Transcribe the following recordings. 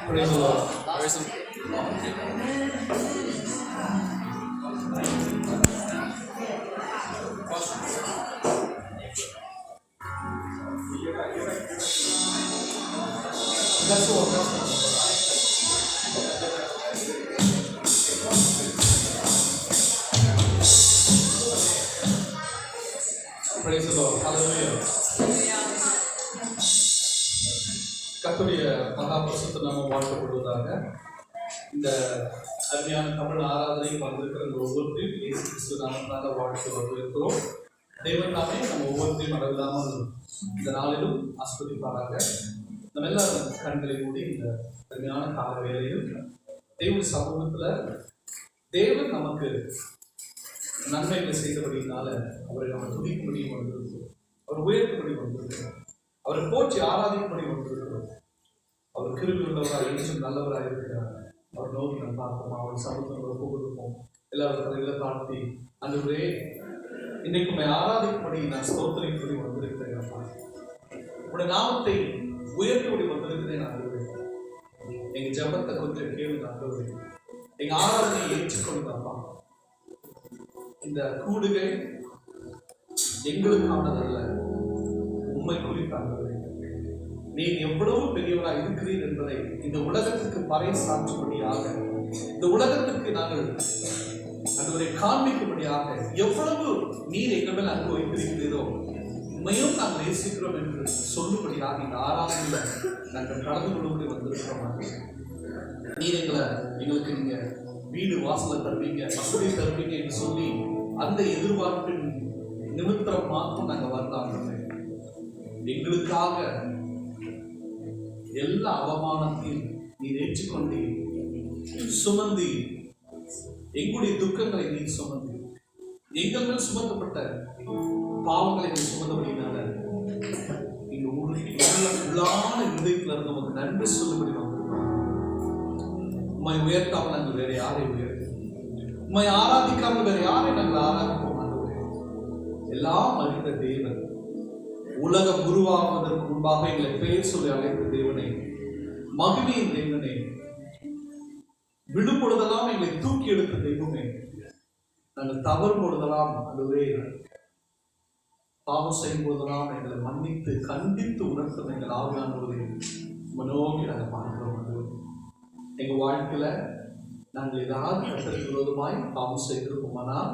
Praise the Lord. That's all. Praise the Lord. Hallelujah. கர்த்தருடைய மகா பரிசுத்த நாமம் வாழ்த்தப்படுவதாக. இந்த அருமையான தமிழ் ஆராதனைக்கு வந்திருக்கிற ஒவ்வொருத்தையும் இயேசு கிறிஸ்து நாமத்தினால வாழ்த்து வரவேற்கிறோம். தேவன் தாமே நம்ம ஒவ்வொருத்தையும் அளவில்லாமல் இந்த நாளிலும் ஆஸ்வதிப்பாராக. நம்ம எல்லாரும் கண்களை மூடி இந்த அருமையான கால வேளையில் தேவன் சமூகத்தில் தேவன் நமக்கு நன்மைகளை செய்தபடினால அவரை நம்ம துதிக்கும்படி வந்திருக்கிறோம், அவர் உயர்த்தும்படி வந்திருக்கிறோம், அவரை போற்றி ஆராதிக்கும்படி வந்திருக்கிறோம். அவர் கிருபை உள்ளவராக என்றும் நல்லவராக இருக்கிறார். அவர் நோக்கி நம்ம பார்ப்போம், அவர் சமூகத்தில் ஒப்பு கொடுப்போம். எல்லாரும் தலைகளை தாழ்த்தி அன்றுவரே இன்னைக்கு உண்மை ஆராதிக்கும்படி நான் ஸ்தோத்திரிக்கும்படி வந்திருக்கிறேன். உடைய நாமத்தை உயர்த்தும்படி வந்திருக்கிறேன். ஆண்டவரே எங்க ஜெபத்தை கொஞ்சம் கேளுங்க. ஆண்டவரே எங்க ஆராதனை ஏற்றுக்கொள்ளுங்க. அப்பா, இந்த கூடுகை எங்களுக்கானதல்ல, உண்மை குறித்தாங்க. நீர் எவ்வளவு பெரியவராக இருக்கிறீர் என்பதை இந்த உலகத்துக்கு பறை சாற்றும்படியாக, இந்த உலகத்துக்கு நாங்கள் அதுவரை காண்பிக்கும்படியாக எவ்வளவு நீர் எங்கள் மேல் அன்பு வைத்திருக்கிறீரோ, உண்மையும் நாங்கள் நேசிக்கிறோம் என்று சொல்லும்படியாக இந்த ஆராதனையில நாங்கள் கலந்து கொள்ளும்படி வந்திருக்கிறோம். நீர் எங்களுக்கு நீங்க வீடு வாசலை தருவீங்க, வசதி தருவீங்க என்று சொல்லி அந்த எதிர்பார்ப்பின் நிமித்தம் மாத்திரம் நாங்கள் வரலாம். எங்களுக்காக எல்லா அவமானத்தையும் நீர் ஏற்றுக்கொண்டு சுமந்தி, எங்களுடைய துக்கங்களை நீர் சுமந்தி, எங்கள் மேல் சுமத்தப்பட்ட பாவங்களை நீர் சுமந்தபடினால இந்த உள்ளான இதயத்தில் இருந்து நமக்கு நன்றி சொல்லும்படி வந்திருக்கிறோம். உம்மை உயர்த்தாமல் நாங்கள் வேற யாரை உயர்த்தோம், உம்மை ஆராதிக்காமல் வேற யாரை நாங்கள் ஆராதிப்போம். எல்லாம் அறிந்த தேவன், உலகம் உருவாவதற்கு முன்பாக எங்களை பெயர் சொல்லி அழைத்த தேவனே, மகிமையின் தேவனே, விடும் பொழுதெல்லாம் எங்களை தூக்கி எடுத்த தெய்வமே, நாங்கள் தவறும் பொழுதெல்லாம் அதுவே பாவம் செய்யும் போதெல்லாம் எங்களை மன்னித்து கண்டித்து உணர்த்தும் எங்கள் ஆவியானவரை நோக்கி நாங்கள் பார்க்கிறோம். எங்க வாழ்க்கையில நாங்கள் ஏதாவது கர்த்தருக்கு விரோதமாய் பாவம் செய்திருப்போமானால்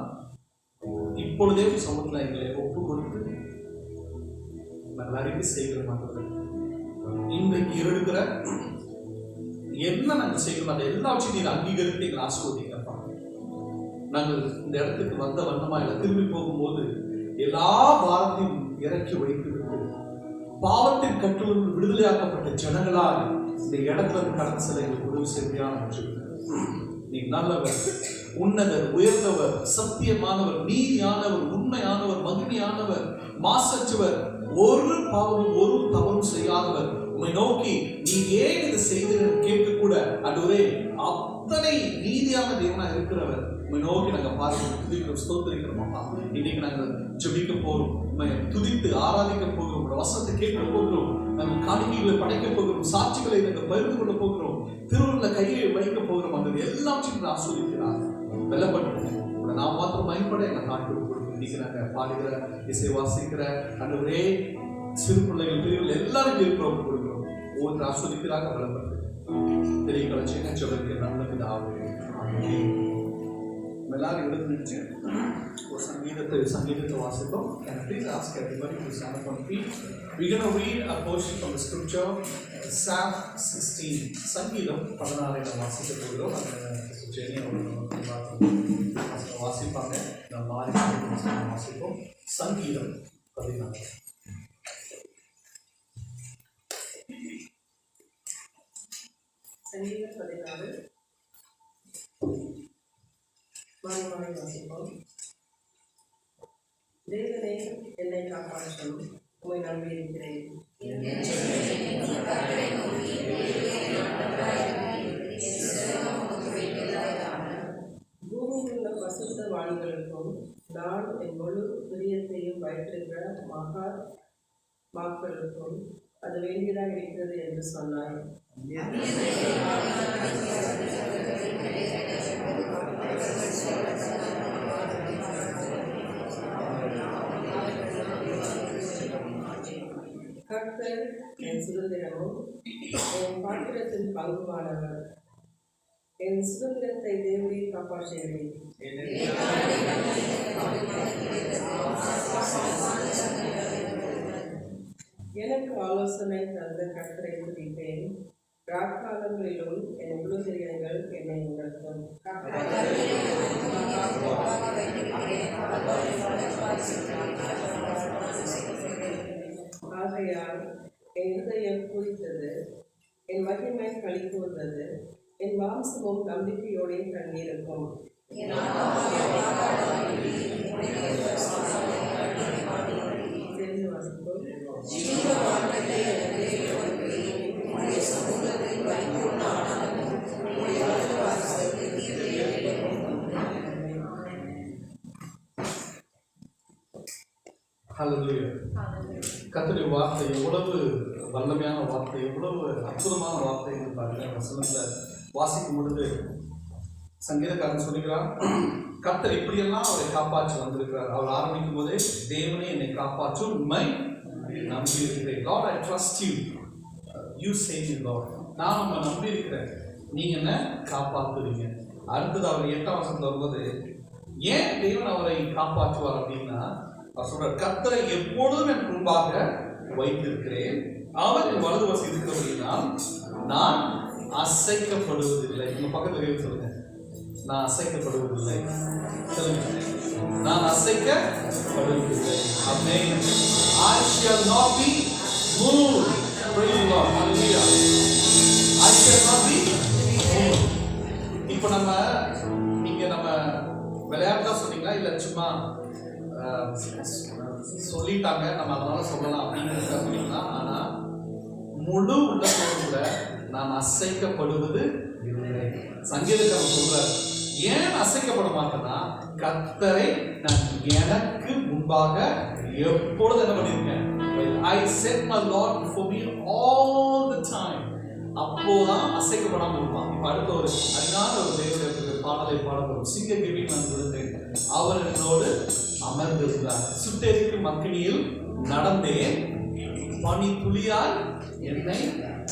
இப்பொழுதே சமூகத்தில் எங்களை ஒப்பு கொடுத்து நாங்கள் அறிக்கை செய்கிற மாதிரி இன்றைக்கு எடுக்கிற என்ன நாங்கள் செய்கிறோம் அதை எல்லாவற்றையும் நீர் அங்கீகரித்து எங்களை ஆஸ்வதிங்கப்பா. நாங்கள் இந்த இடத்துக்கு வந்த வண்ணமா இல்லை, திரும்பி போகும்போது எல்லா பாரத்தையும் இறக்கி வைத்துவிட்டு பாவத்தின் கட்டுகளில் விடுதலையாக்கப்பட்ட ஜனங்களால் இந்த இடத்துல கடந்து செல்ல எங்களுக்கு உதவி செய்தியான நீ நல்லவர், உன்னதர், உயர்ந்தவர், சத்தியமானவர், நீதியானவர், உண்மையானவர், மகிமையானவர், மாசற்றவர், ஒரு பாவமும் ஒரு தவறும் செய்யாதவர். உம்மை நோக்கி நீ ஏன் இதை செய்தீர்கள் கேட்க கூட அதுவரே அத்தனை நீதியான தேவனா இருக்கிறவர். உம்மை நோக்கி நாங்கள் பார்க்கிறோம், துதிக்கிறோம், ஸ்தோத்திரிக்கிறோம். அப்பா, இன்னைக்கு நாங்கள் ஜெபிக்க போகிறோம், உம்மை துதித்து ஆராதிக்க போகிறோம், வசனத்தை கேட்க போகிறோம், நாங்கள் காணிக்கைகளை படைக்க போகிறோம், சாட்சிகளை நாங்கள் பகிர்ந்து கொள்ள போகிறோம், திருவுள்ள கையை வைக்க போகிறோம். அந்த எல்லாவற்றையும் ஆஸ்வதிக்கிறார். வெல்லப்பட்டு நான் மாத்திரம் பயன்பட எங்களை நாட்டு கொடுக்கும். இன்னைக்கு நாங்கள் பாடுகிற, இசை வாசிக்கிற அன்றுவரே சிறு பிள்ளைகள், பிரிவுகள் எல்லாரும் இருக்கிறோம் கொடுக்கிறோம். ஒவ்வொரு ஆஸ்வதிக்கிறாங்க. வெல்லப்பட்டு தெரிய கலைச்சிங்க ஜெபிக்க நல்லது ஆகும். எல்லாரும் எடுத்து ஒரு சங்கீதத்தை வாசிப்போம். And please ask everybody to stand up on feet. We're going to read a portion from the scripture, Psalm 16. சங்கீதம் 16 வாசிக்க போகிறோம். வாசிப்பாங்க, நம்ம மாறி வாசிப்போம். சங்கீதம் 16. சங்கீதம் 16 வாசிப்போம். தேவனே என்னை காப்பாற்றும், உம்மை நம்பியிருக்கிறேன். பூமியில் உள்ள பசுத்த வாணிகளுக்கும் நான் என் முழு பிரியத்தையும் வைத்திருக்கிற மகா மக்களுக்கும் அது வேண்டியதாக இருக்கிறது என்று சொன்னார். கர்த்தர் என் சுதந்திரமும் என் பாத்திரத்தின் பங்குமானவர். என் சுதந்திரத்தை தேவரீர் காப்பாற்றுகிறேன். எனக்கு ஆலோசனை தந்த கர்த்தரை துதிப்பேன். ராக்காலங்களிலும் என் உபத்திரவங்கள் என்னை உணர்த்தும். ஆகையால் என் இதயம் பூரித்தது, என் மகிமை களி கூர்ந்தது, என் மாம்சமும் நம்பிக்கையோடு தங்கியிருக்கும். தெரிந்து வாசிப்போம். ஹல்லேலூயா. கர்த்தருடைய வார்த்தை எவ்வளவு வல்லமையான வார்த்தை, எவ்வளவு அற்புதமான வார்த்தை பாருங்க. வசனத்துல வாசிக்கும் பொழுது சங்கீதக்காரன் சொல்லுகிறார், கர்த்தர் இப்படியெல்லாம் அவரை காப்பாற்றி வந்திருக்கிறார். அவர் ஆரம்பிக்கும் போதே தேவனே என்னை காப்பாற்றும், உண்மை நம்பி இருக்கிறேன். Lord, I trust you. You save me, Lord. நான் உங்களை நம்பி இருக்கிறேன், நீங்க என்ன காப்பாத்துறீங்க. அடுத்தது அவர் 8ஆம் வசனத்துல வரும்போது ஏன் தேவன் அவரை காப்பாற்றுவார் அப்படின்னா, அவர் சொல்றார், கர்த்தரை எப்பொழுதும் என் முன்பாக வைத்திருக்கிறேன், அவர் என் வலது வசம் இருக்கிறபடினால் நான் அசைக்கப்படுவதில்லை. உங்க பக்கத்துல சொல்லுங்க, நான் அசைக்கப்படுவதில்லை. சொல்லுங்க, நான் அசைக்கப்படுவதில்லை. ஆமென். I shall not be moved. Praise the Lord. Hallelujah. I shall not be moved. இப்போ நீங்க விளையாட்டா சொன்னீங்களா இல்ல சும்மா சொல்லிட்டாங்க நம்ம அதனால சொல்லலாம் அப்படின்னு சொன்னீங்களா? ஆனா முழு உள்ளத்தோடு கூட நான் அசைக்கப்படுவது இல்லை. சங்கீதக்காரன் சொல்றார், ஏன் அசைக்கப்பட மாட்டேன்னா, கர்த்தரை நான் எனக்கு முன்பாக எப்பொழுது என்ன பண்ணிருக்கேன், I set my Lord before me all the time. அப்போதான் அசைக்கப்படாமல் இருப்பான். இப்ப அடுத்த ஒரு அருமையான ஒரு தேவனுடைய பாடலை பாடப்படும். சிங்ககிரி நான் கொடுத்தேன், அவர் என்னோடு அமர்ந்திருந்தார், சுட்டெரிக்கும் அக்கினியில் நடந்தேன், பனி துளியால் என்னை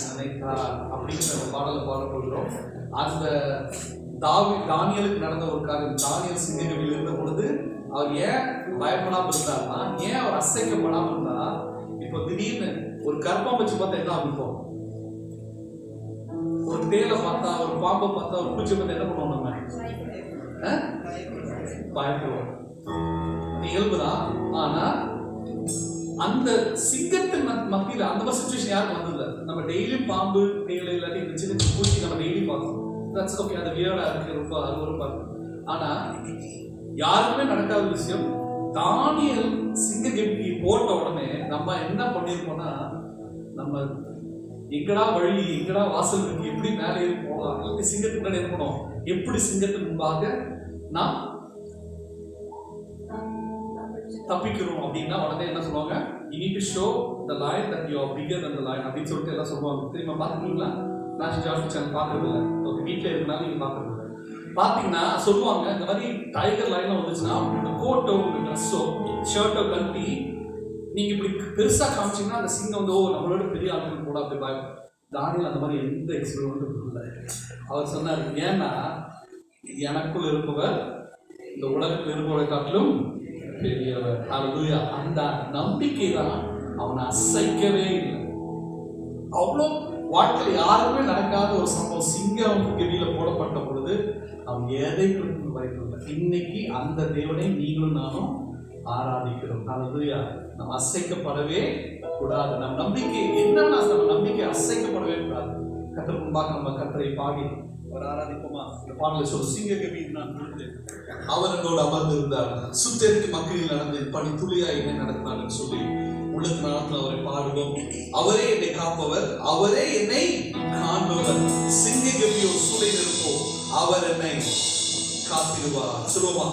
நினைத்தார் அப்படிங்கிற பாடலை பாடப்படுகிறோம். அந்த தானியலுக்கு நடந்த ஒரு காரியம், தானியல் சிங்ககிரியில் இருந்த பொழுது அவர் ஏன் பயப்படாமல் இருந்தார்னா, ஏன் அவர் அசைக்கப்படாமல் இருந்தா, இப்போ திடீர்னு ஒரு கர்ப்பம் வச்சு பார்த்தா என்ன ஆகும்? ஒரு தேலை பார்த்தா, ஒரு பாம்பை பார்த்தா, ஒரு பூச்சி பார்த்தா என்ன பண்ணுவோம்? நம்ம பயப்படுவோம். இயல்புதான். ஆனா அந்த சிங்கத்தின் மத்தியில் அந்த மாதிரி சிச்சுவேஷன் யாருக்கும் வந்ததில்லை. நம்ம டெய்லியும் பாம்பு தேலை இல்லாட்டி இந்த சின்ன பூச்சி நம்ம டெய்லி பார்க்கணும். தட்ஸ் ஓகே, அது வியர்டா இருக்கு, ரொம்ப அருவருப்பா இருக்கு. ஆனா யாருக்குமே நடக்காத விஷயம், தானியல் சிங்ககிரி போட்ட உடனே நம்ம என்ன பண்ணிருக்கோம்னா, நம்ம எங்கடா வழி, எங்கடா வாசல் இருக்கு, எப்படி மேலே ஏறி போகலாம், இல்லை சிங்கத்துக்கு முன்னாடி இருக்கணும், எப்படி சிங்கத்துக்கு முன்பாக நாம் தப்பிக்கிறோம் அப்படின்னா உடனே என்ன சொல்லுவாங்க, you need to show the lion that you are bigger than the lion அப்படின்னு சொல்லிட்டு எல்லாம் சொல்லுவாங்க. தெரியுமா? பார்த்துருக்கீங்களா? நேஷனல் ஜியோகிராஃபிக் சேனல் பார்க்கறது இல்லை, ஓகே, வீட்டில் இருக்கனால நீங்கள் பார்க்கறது இல்லை. பார்த்தீங்கன்னா சொல்லுவாங்க, இந்த மாதிரி டைகர் லைன்லாம் வந்துச்சுன்னா உங்க கோட்டோ, உங்க ட்ரெஸ்ஸோ, ஷர்ட்டோ கழட்டி நீங்கள் இப்படி பெருசாக காமிச்சிங்கன்னா அந்த சிங்கம் வந்து நம்மளோட பெரிய ஆட்கள் கூட அப்படி பயம். தானியல் அந்த மாதிரி எந்த எக்ஸ்பீரியன்ஸும் இல்லை. அவர் சொன்னார், ஏன்னா எனக்குள் இருப்பவர் இந்த உலகத்தில் இருப்பவரை காட்டிலும் பெரியவர். ஹல்லேலூயா. அந்த நம்பிக்கை தான் அவனை அசைக்கவே இல்லை. அவ்வளோ வாழ்க்கையில் யாருமே நடக்காத ஒரு சம்பவம், சிங்கம் கெவியில போடப்பட்ட பொழுது அவன் எதை குறித்து வைக்கவில்லை. இன்னைக்கு அந்த தேவனை நீங்களும் நானும் ஆராதிக்கிறோம். ஹல்லேலூயா. நம்ம அசைக்கப்படவே கூடாது. நம்ம நம்பிக்கை என்னன்னா, நம்ம நம்பிக்கை அசைக்கப்படவே கூடாது. கர்த்தருக்கு முன்பாக நம்ம கர்த்தரை பாடி அவர் ஆராதிப்போமா? இந்த பாடலை சொல்லு, சிங்ககிரி நான் அவர் என்னோடு அமர்ந்து இருந்தார், சுட்டெரிக்கு மக்களில் நடந்து பனி துளியா என்னை நடத்தினார் சொல்லி உள்ளத்து நாளத்தில் அவரை பாடுவோம். அவரே என்னை காப்பவர், அவரே என்னை காண்பவர், சிங்ககிரி ஒரு சூழல் இருப்போம், அவர் என்னை காத்திடுவார். சொல்லுவோமா?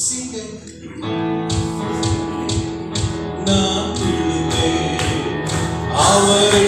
சிங்க நான் அவரை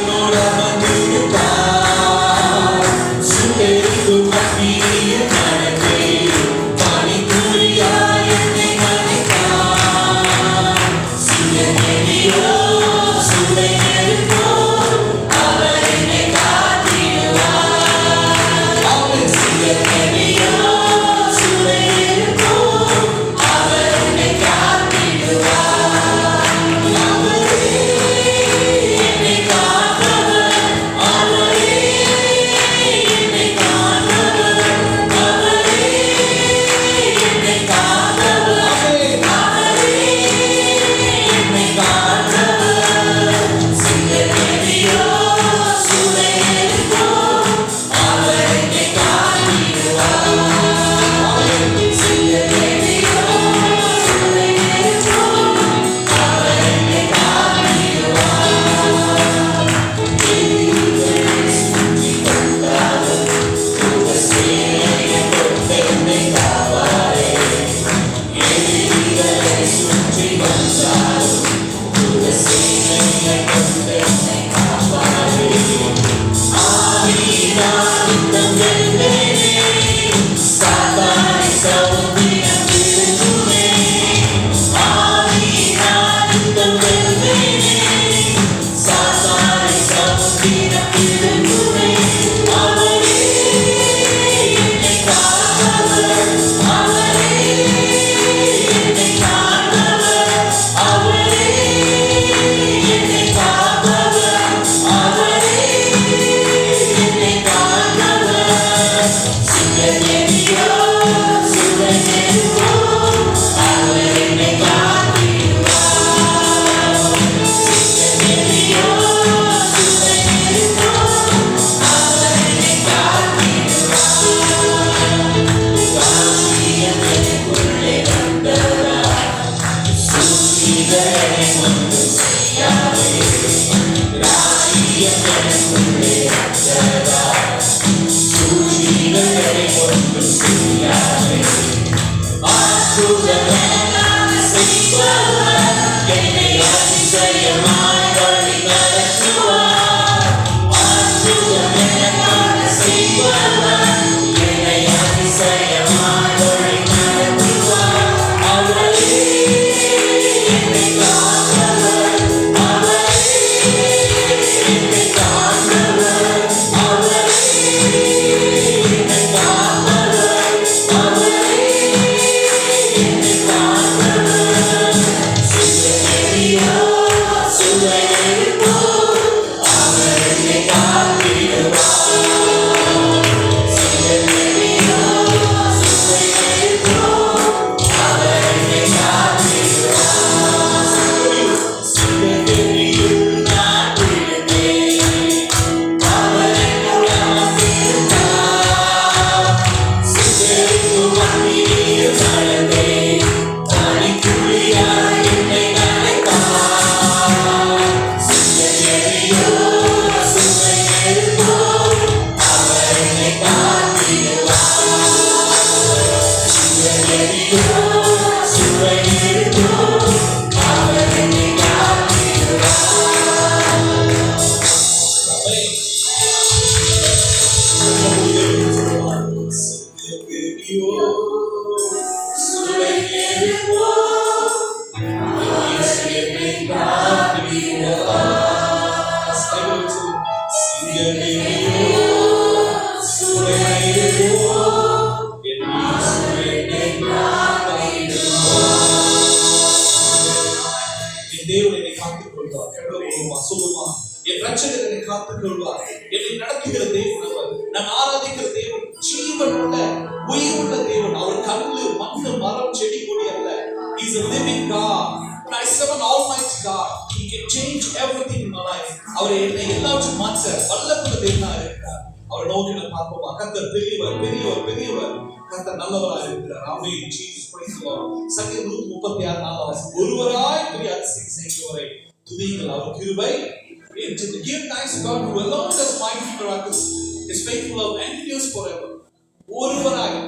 காத்துக் கொள்வார். என்னை நடத்துகிற தேவன் அவர். நான் ஆராதிக்கிற தேவன் ஜீவனுள்ள உயிருள்ள தேவன். அவர் கல்லு மண்ணு மரம் செடி கொடி அல்ல. He is a living God. I serve an almighty God. He can change everything in my life. அவர் என்னை எல்லாவற்றையும் மாற்ற வல்லமுள்ள தேவனாக இருக்கிறார். அவர் நோக்கி நாம் பார்ப்போமா? கர்த்தர் பெரியவர் பெரியவர் பெரியவர். கர்த்தர் நல்லவராக இருக்கிறார். ஆமென். Jesus praise the Lord. சங்கீதம் 136 ஒருவராய் பெரிய அதிசயம் செய்கிறவரை துதியுங்கள். அவர் கிருபை to give thanks to God who alone does mighty miracles. His faithful love endures forever. ஒருவராய்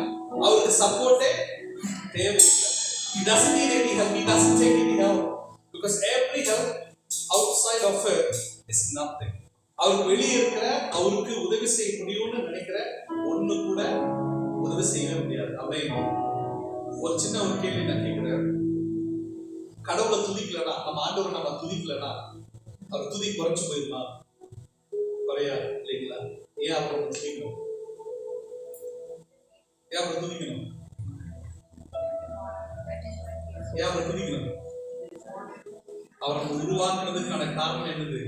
அவருக்கு சப்போர்ட்டே தேவையில்லை. He doesn't need any help. He doesn't take any help because every help outside of it is nothing. அவருக்கு வெளியே இருக்கிற அவருக்கு உதவி செய்ய முடியும்னு நினைக்கிற ஒண்ணு கூட உதவி செய்ய முடியாது. ஆமென். ஒரு சின்ன ஒரு கேள்வி நான் கேட்கிறேன். கடவுளை துதிக்கலனா, நம்ம ஆண்டவரை நம்ம துதிக்கலனா அவர் துதி குறைச்சு போயிருமா? குறையாது இல்லைங்களா? ஏன் அவரை துதிக்கணும்? ஏன் அவரை துதிக்கணும்? ஏன் அவரை துதிக்கணும்? அவரை உருவாக்குறதுக்கான காரணம் என்னது?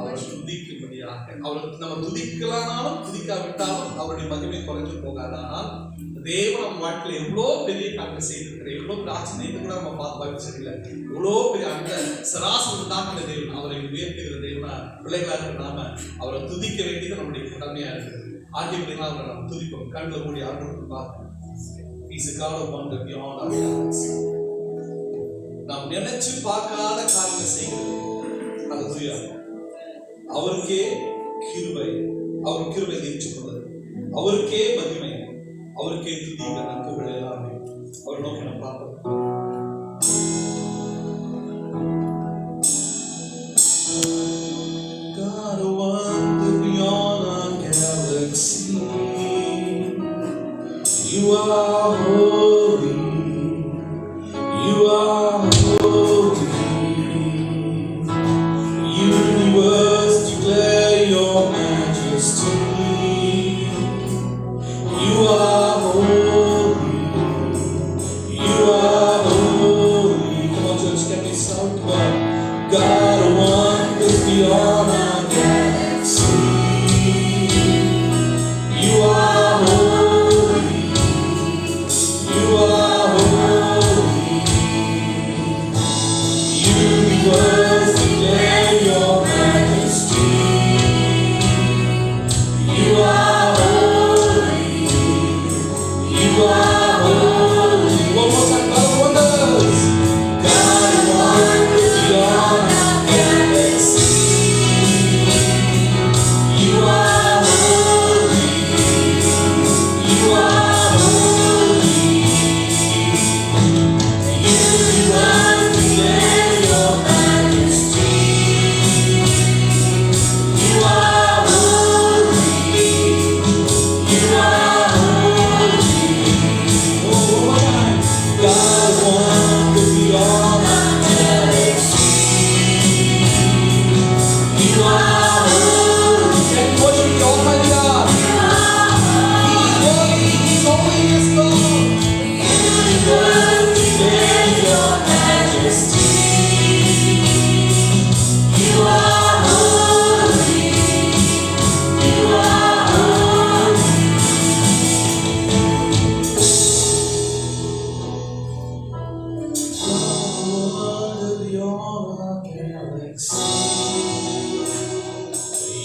அவரை துதிக்கும்படியாக. அவருக்கு நம்ம துதிக்கலானாலும் துதிக்காவிட்டாலும் அவருடைய மகிமை குறைஞ்சு போகாது. ஆனால் தேவன் நம்ம வாழ்க்கையில எவ்வளவு பெரிய காரியத்தை செய்திருக்கிற, எவ்வளவு பிரார்த்தனை கூட நம்ம பார்த்து வாய்ப்பு சரியில்லை. எவ்வளவு பெரிய அந்த சராசரி தாக்கின தேவன், அவரை உயர்த்துகிற தேவனா பிள்ளைகளா இருக்கிற நாம அவரை துதிக்க வேண்டியது நம்முடைய கடமையா இருக்குது. ஆகிய அவரை நம்ம துதிப்போம். கண்ணில் கூடிய ஆண்டு பார்க்கணும். He's a God of wonder beyond our thoughts. நாம் நினைச்சு பார்க்காத காரியங்களை செய்கிறது. ஹல்லேலூயா. அவருக்கே கிருபை, அவர் கிருபை ஏற்றுக்கொண்டது, அவருக்கே மகிமை, அவருக்கே துதிக்க நன்மைகள் எல்லாமே. அவர் நோக்கி நாம் பார்ப்போம். God of wonder beyond our galaxy, you are holy, you are holy. Universe declare your majesty. You are holy, you are holy. Come on church, can we sound God? God of wonders beyond our galaxy. You are holy, you are holy. Universe declare your majesty. You are holy, you are holy. One more time, God of wonders. God of wonders beyond our galaxy. You are holy, you are holy. Universe declare your majesty. You are holy, you are holy. Oh my God, wonder beyond our galaxy. You are holy. And worship the Almighty God. He's holy, He's holy, yes Lord. Universe declare your majesty. You are holy, you are holy. Wonder beyond our galaxy.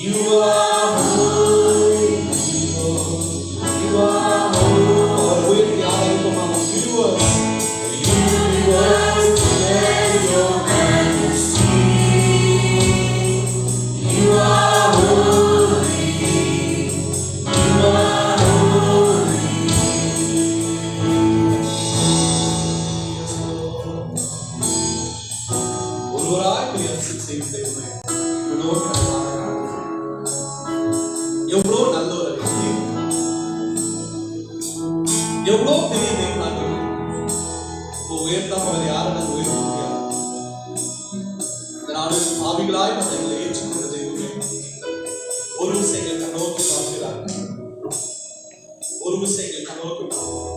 You are holy, you are holy. With the universe declare your majesty. You are holy, you are holy. ஒருவராய் பெரிய அதிசயம் செய்யும் தேவனே, உன்னோடு நான் பாராட்டுகிறேன். எவ்வளவு நல்லவர் தேவன், எவ்வளவு பெரிய தேவனாக உயர்த்தாம அவர் யாரை நாங்கள் உயர்த்த முடியாது. இதனால பாவிகளாய் நம்ம எங்களை ஏற்றுக்கொண்ட தெய்வமே, ஒரு விஷயங்கள் கண்ணோக்கி பார்க்கிறார், ஒரு விஷயங்கள் கண்ணோக்கி பார்க்கிறார்.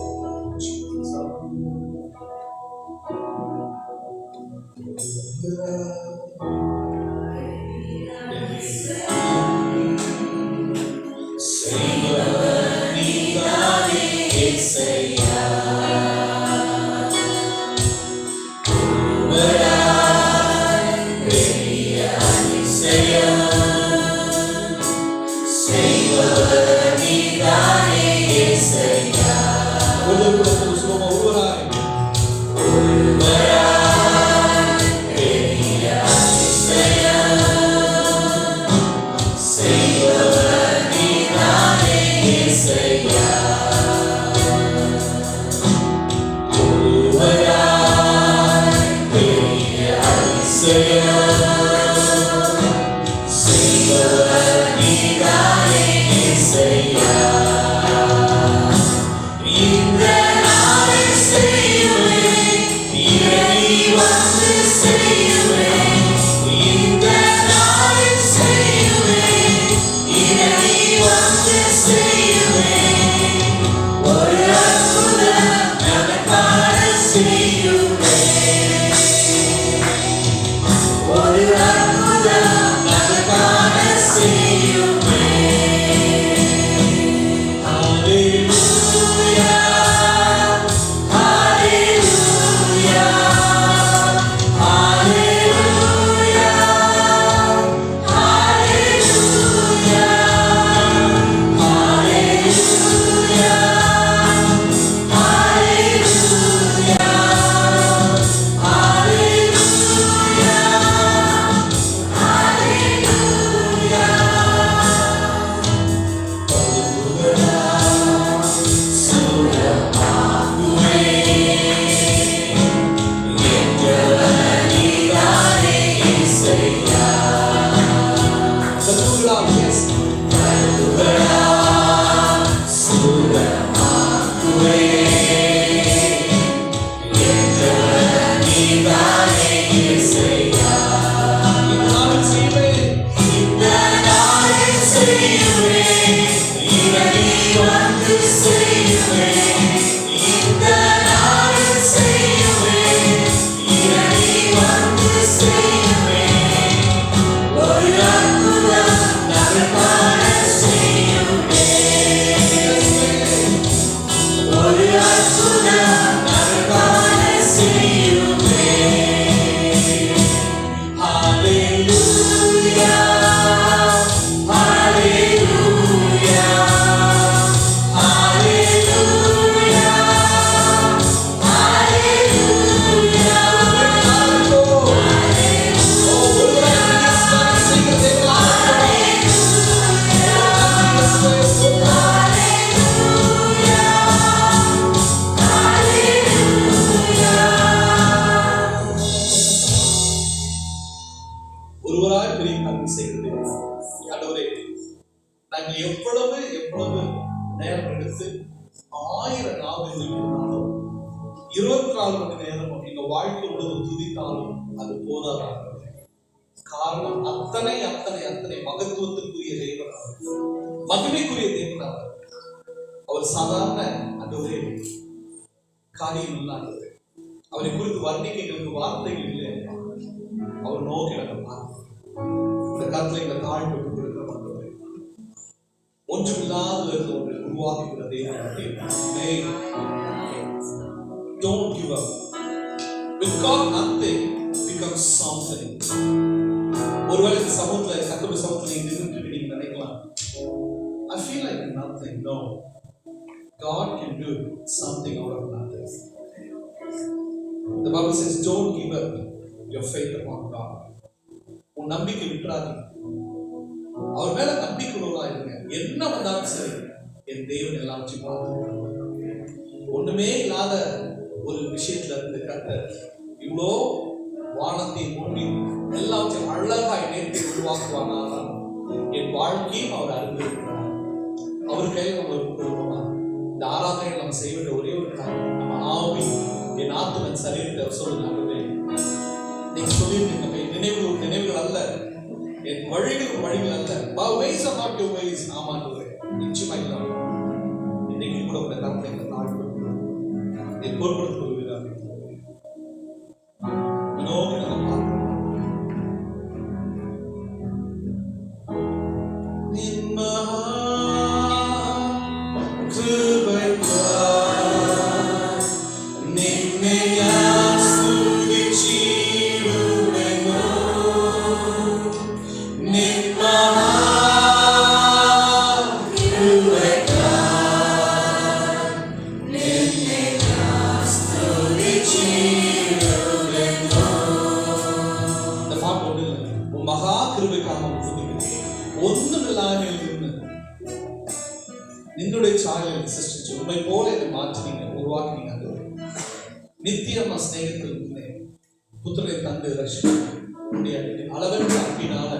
Don't give up. With God, nothing becomes something. ஒருவேளை இந்த சமூகத்துல கர்த்தருடைய சமூகத்துல நீங்க நினைக்கலாம், I feel like nothing. No, God can do something out of nothing. The Bible says, don't give up your faith upon God. உன் நம்பிக்கை விட்டுறாதீங்க. அவர் மேல நம்பிக்கை உள்ளவர்களா இருங்க. என்ன வந்தாலும் சரி, என் தேவன் எல்லாவற்றையும் பார்த்துக்கிறார். ஒண்ணுமே இல்லாத ஒரு விஷயத்துல இருந்து கர்த்தர் இவ்வளோ வானத்தை மூடி எல்லாவற்றையும் அழகாய் நேர்த்தி உருவாக்குவானாலும் என் வாழ்க்கையும் அவர் அறிந்திருக்கிறார். அவர் கையில் நம்ம இருக்கிறோமா? இந்த ஆராதனையை நம்ம செய்ய வேண்டிய ஒரே ஒரு காரணம், நம்ம ஆவி என் ஆத்துமன் சரீரத்தை சொல்லுங்க. நீங்க சொல்லியிருக்கீங்க, நினைவுகள் அல்ல, என் வழிகள் அல்ல. ways are not your ways. ஆமாண்டு நிச்சயமா இல்லை. இன்னைக்கு கூட உங்க கருத்தை தாழ்வு என் பொறுப்படுத்த கொள்கிறார். நோக்கி நம்ம பார்க்கிறோம். நின்னுடைய சாயலில் சிருஷ்டிச்சு உண்மை போல என்னை மாற்றினீங்க, உருவாக்கினீங்க. அந்த நித்தியமா ஸ்நேகத்தில் முன்னே புத்திரை தந்து ரசிக்க அளவற்ற அன்பினால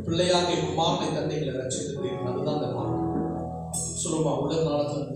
பிள்ளையாக குமாரனை தந்தைகளை ரசித்திருக்கிறீர்கள். அதுதான் அந்த பாடம். சொல்லுமா உள்ள நாளத்தில்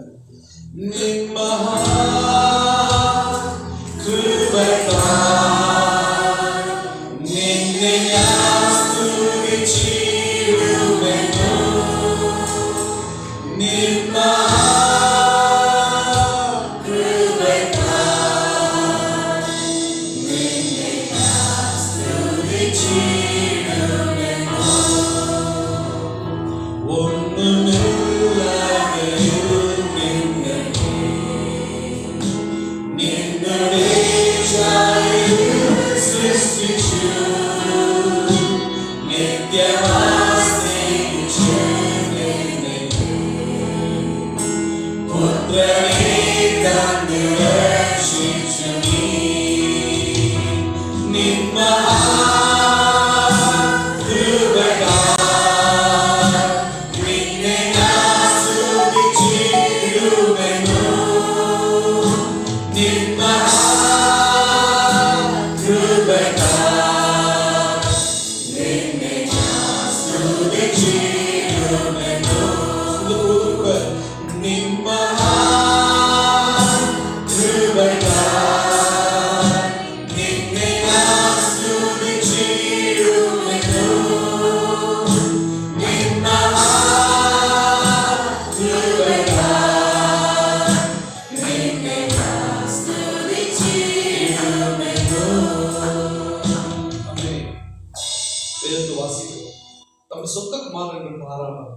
சொந்த குமாரன் என்று பாராமல்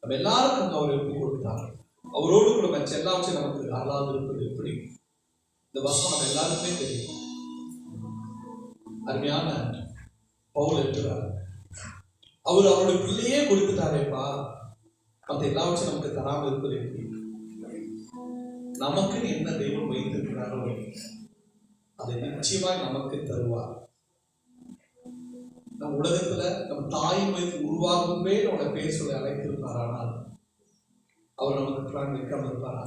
நம்ம எல்லாருக்கும் அவரை ஒப்புக் கொடுத்தார். அவரோடு கூட மற்ற எல்லாவற்றையும் நமக்கு அருளாது இருப்பது எப்படி? இந்த வசனம் நம்ம எல்லாருக்குமே தெரியும். அருமையான பவுல் இருக்கிறார். அவர் அவருடைய பிள்ளையே கொடுத்துட்டாரேப்பா, மற்ற எல்லாவற்றையும் நமக்கு தராமல் இருப்பது எப்படி? நமக்குன்னு என்ன தெய்வம் வைத்திருக்கிறாரோ அதை நிச்சயமாக நமக்கு தருவார். நம் உலகத்துல நம் தாயின் வயது உருவாகும்பே நம்மளை பேர் சொல்லி அழைத்திருப்பாரானால் அவர் நமக்கு பிளான் வைக்காம இருப்பாரா?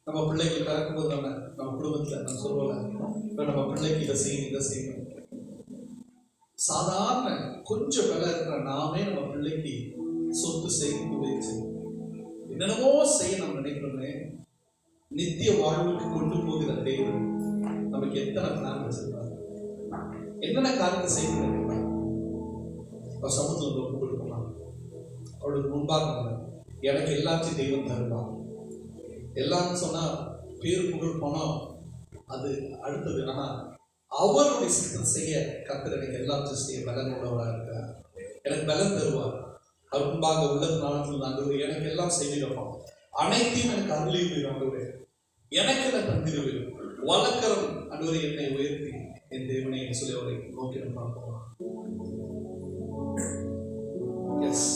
நம்ம பிள்ளைக்கு பிறக்கும்போது நம்ம குடும்பத்துல நம்ம சொல்லுவோம்ல, இப்ப நம்ம பிள்ளைக்கு இதை செய்யணும் இதை செய்யணும். சாதாரண கொஞ்சம் வேலை இருக்கிற நாமே நம்ம பிள்ளைக்கு சொத்து செய்து வச்சு என்னென்னமோ செய்ய நம்ம நினைக்கிறோமே. நித்திய வாழ்வுக்கு கொண்டு போகிற தேவன் நமக்கு எத்தனை பிளான் வச்சிருப்பாரு, என்னென்ன காரியத்தை செய்யணும் சமூகத்தில் ஒப்பு கொடுக்கலாம். அவளுக்கு முன்பாக எனக்கு எல்லாத்தையும் தெய்வம் தருவான். எல்லாம் சொன்னா பேரு புகழ் பணம் அது அடுத்தது. ஆனா அவருடைய சித்தம் செய்ய கர்த்தர் எனக்கு எல்லாத்தையும் செய்ய பலன் உள்ளவராக இருக்கிறார். எனக்கு பலன் தருவார். அவர் முன்பாக உள்ளது நாளத்தில் ஆண்டவரே எனக்கு எல்லாம் செய்திருப்போம், அனைத்தையும் எனக்கு அருளிடுவீர் ஆண்டவரே, எனக்கு நான் தந்திருவேன், வழக்கரம் ஆண்டவரே என்னை உயர்த்தி என் தேவனை சொல்லி அவரை நோக்கி நம்ம பார்க்கலாம். Yes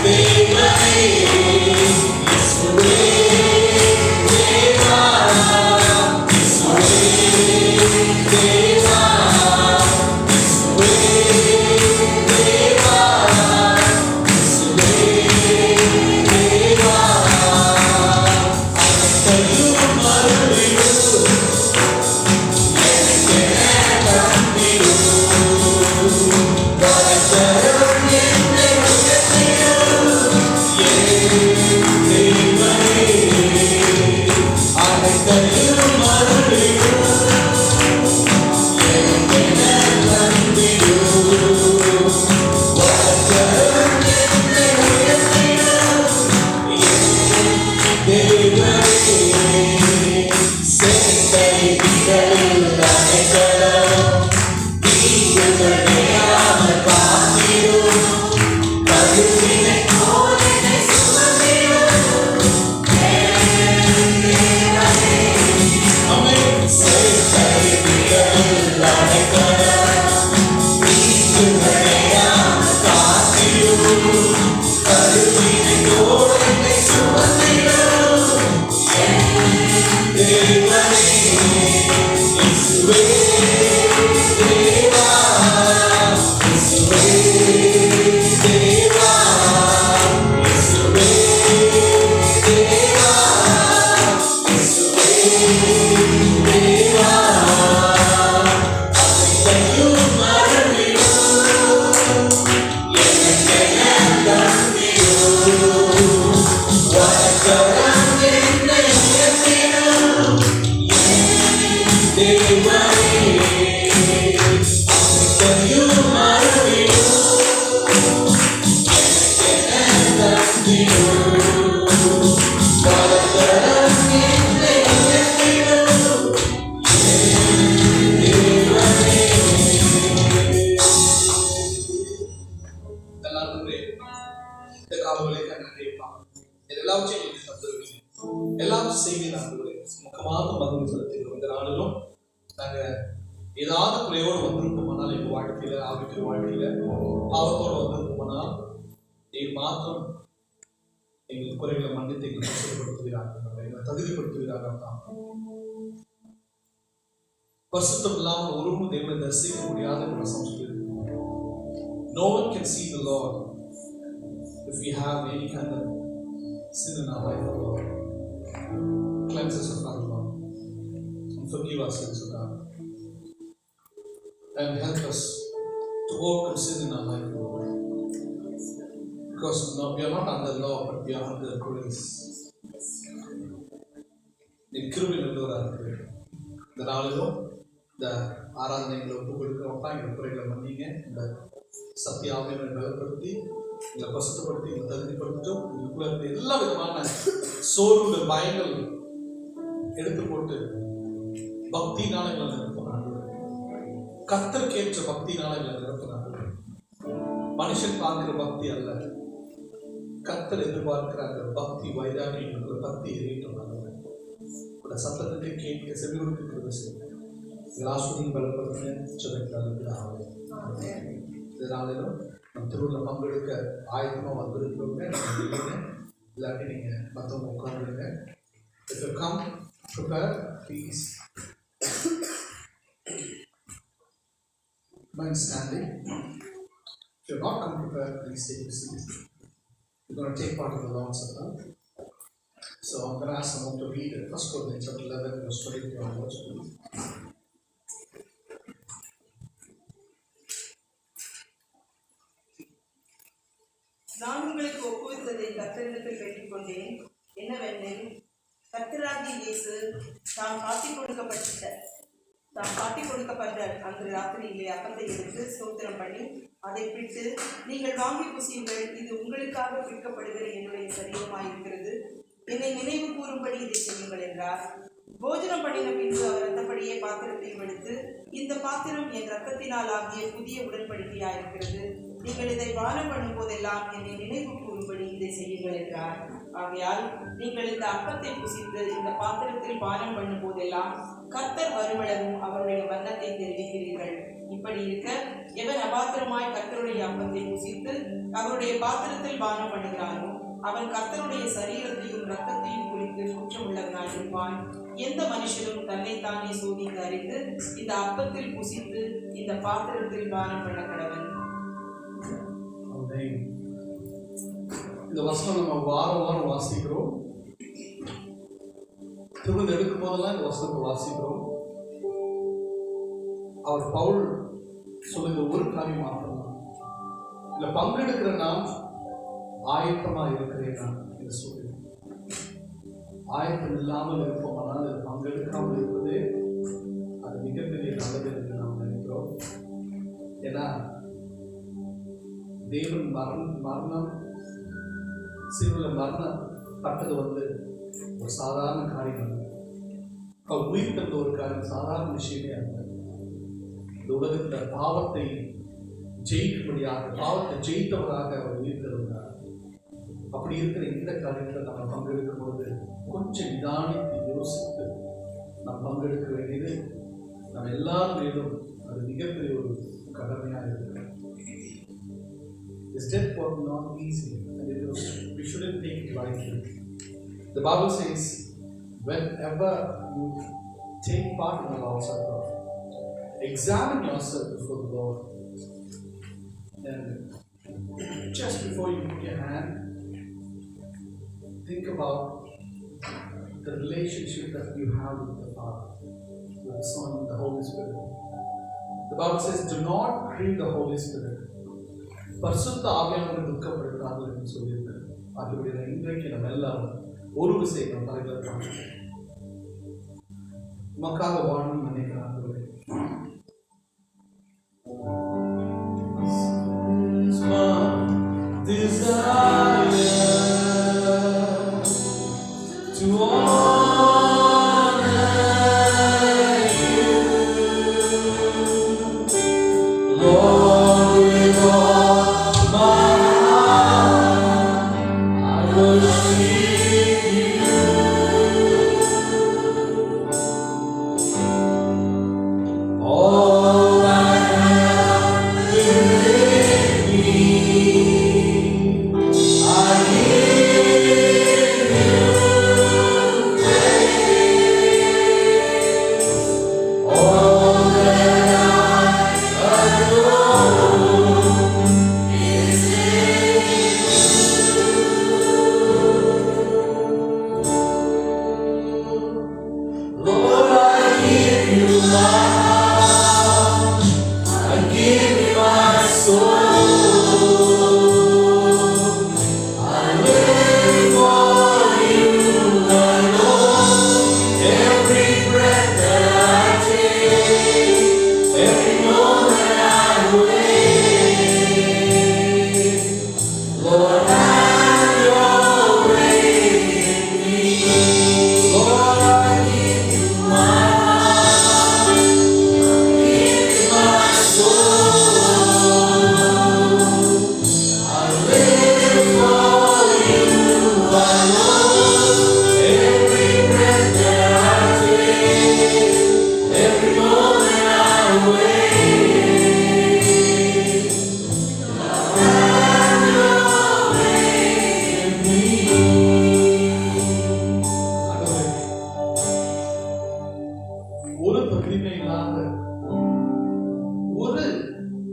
Amen. எல்லாம் செய்கிறாங்க. முக்கமாக மகிழ்ச்சி செலுத்துகிறோம். இந்த நாளிலும் நாங்க ஏதாவது குறையோடு வந்திருப்போம்னால் எங்க வாழ்க்கையில ஆவிக்குரிய வாழ்க்கையில பாவத்தோடு வந்திருப்போம்னால் எங்கள் மாத்திரம் எங்கள் குறைகளை மன்னித்து எங்களை செயல்படுத்துகிறார்கள், எங்களை தகுதிப்படுத்துகிறார்கள் தான். பரிசுத்தம் இல்லாமல் ஒருவரும் தேவனை தரிசிக்க முடியாத ஒரு சம்ஸ்கிருதி. No one can see the Lord if we have any kind of sin in our life, Lord. Cleanse us of our Lord and forgive our sins, O God, and help us to overcome sin in our life, Lord. Because now we are not under law, but we are under grace. In கிருபையில் உள்ளவராக இருக்கிறேன். இந்த நாளிலும் இந்த ஆராதனைகளை ஒப்பு கொடுக்கிறப்பா எங்கள் குறைகளை மன்னிங்க. இந்த சத்தியாவியனை பலப்படுத்தி எங்களை பசுத்தப்படுத்தி எங்களை தகுதிப்படுத்தும். எங்களுக்குள்ள இருந்த எல்லா விதமான சோர்வுகள் பயங்கள் எடுத்து போட்டு பக்தினால எங்களை நிரப்பினாங்க. கர்த்தருக்கேற்ற பக்தினால எங்களை நிரப்பினாங்க. மனுஷன் பார்க்கிற பக்தி அல்ல, கர்த்தர் எதிர்பார்க்கிற அந்த பக்தி வைராகியம் பக்தி எறிவிட்டோம். சத்தத்தை கேட்க செவி கொடுக்கிறது செய்யும். ஆஸ்வதியும் பலப்படுத்தின சொல்லிட்டாலும் இதனாலும் நம் திருவிழா பங்கெடுக்க ஆயத்தமாக வந்திருக்கிறவங்க இல்லாட்டி நீங்கள் மற்றவங்க உட்காந்துருங்க. If you come prepared, please mind standing. If you have not come prepared, please take your seat. You're going to take part in the Lord's Supper. So I'm going to ask someone to read it. 1 Corinthians chapter 11, verse 22 onwards, please. நான் உங்களுக்கு ஒப்புவித்ததை கர்த்தரிடத்தில் பெற்றுக்கொண்டேன். என்னவெனில், கர்த்தராகிய இயேசு தாம் காட்டிக் கொடுக்கப்பட்ட அந்த ராத்திரியிலே அப்பத்தை எடுத்து ஸ்தோத்திரம் பண்ணி அதை பிட்டு, நீங்கள் வாங்கி புசியுங்கள், இது உங்களுக்காக பிற்கப்படுகிற என்னுடைய சரீரமாயிருக்கிறது, என்னை நினைவு கூறும்படி இதை செய்யுங்கள் என்றார். போஜனம் பண்ணின பின்பு அவர் இரத்தப்படியே பாத்திரத்தையும் எடுத்து, இந்த பாத்திரம் என் இரத்தத்தினால் ஆகிய புதிய உடன்படிக்கையாயிருக்கிறது, நீங்கள் இதை பானம் பண்ணும் போதெல்லாம் என்னை நினைவு கூறும்படி இதை செய்யுங்கள் என்றார். ஆகையால் நீங்கள் இந்த அப்பத்தை புசித்து இந்த பாத்திரத்தில் பானம் பண்ணும் போதெல்லாம் கர்த்தர் வருமளவும் அவருடைய வண்ணத்தை தெரிவிக்கிறீர்கள். இப்படி இருக்க, எவன் அபாத்திரமாய் கர்த்தருடைய அப்பத்தை புசித்து அவருடைய பாத்திரத்தில் பானம் பண்ணுகிறானோ அவன் கர்த்தருடைய சரீரத்தையும் இரத்தத்தையும் குறித்து குற்றமுள்ளவனாய் இருப்பான். எந்த மனுஷனும் தன்னைத்தானே சோதித்து அறிந்து இந்த அப்பத்தில் புசித்து இந்த பாத்திரத்தில் பானம் பண்ண கடவன். இந்த வசனம் நம்ம வாரம் வாசிக்கிறோம். திரும்ப எடுக்கும் போதெல்லாம் இந்த வசனத்தை வாசிக்கிறோம். அவர் பவுல் சொல்லுகிற ஒரு காரியம் மாத்திரம், இல்ல பங்கெடுக்கிற நாம் ஆயத்தமா இருக்கிறேன் என்று சொல்லி, ஆயத்தம் இல்லாமல் இருப்போமானால் பங்கெடுக்காமல் இருப்பதே அது மிகப்பெரிய நல்லது என்று நாம் நினைக்கிறோம். ஏன்னா தேவன் மரணம் சிறுவில் மரணப்பட்டது ஒரு சாதாரண காரியம் அல்ல. அவர் உயிர் தந்த ஒரு காரியம் சாதாரண விஷயமே அல்ல. இந்த உலகத்தில் பாவத்தை ஜெயிக்கும்படியாக, பாவத்தை ஜெயித்தவராக அவர் உயிர் தருகிறார். அப்படி இருக்கிற இந்த காரியத்தில் நம்ம பங்கெடுக்கும் பொழுது கொஞ்சம் நிதானித்து யோசித்து நாம் பங்கெடுக்க வேண்டியது நம்ம எல்லாரும் மீதும் அது மிகப்பெரிய ஒரு கடமையாக இருக்கிறது. This death was not easy, and it shouldn't take it lightly. The Bible says, whenever you take part in the Lord's Supper, examine yourself before the Lord. And just before you put your hand, think about the relationship that you have with the Father, with the Son, and the Holy Spirit. The Bible says, do not grieve the Holy Spirit. பரிசுத்த ஆவியானவரை துக்கப்படுத்தாது என்று சொல்லியிருக்கிறது. ஆகியோட இன்றைக்கு நம்ம எல்லாரும் ஒரு விஷயம் தலைவர் உமக்காக வாழணும்னு நினைக்கிறாங்க.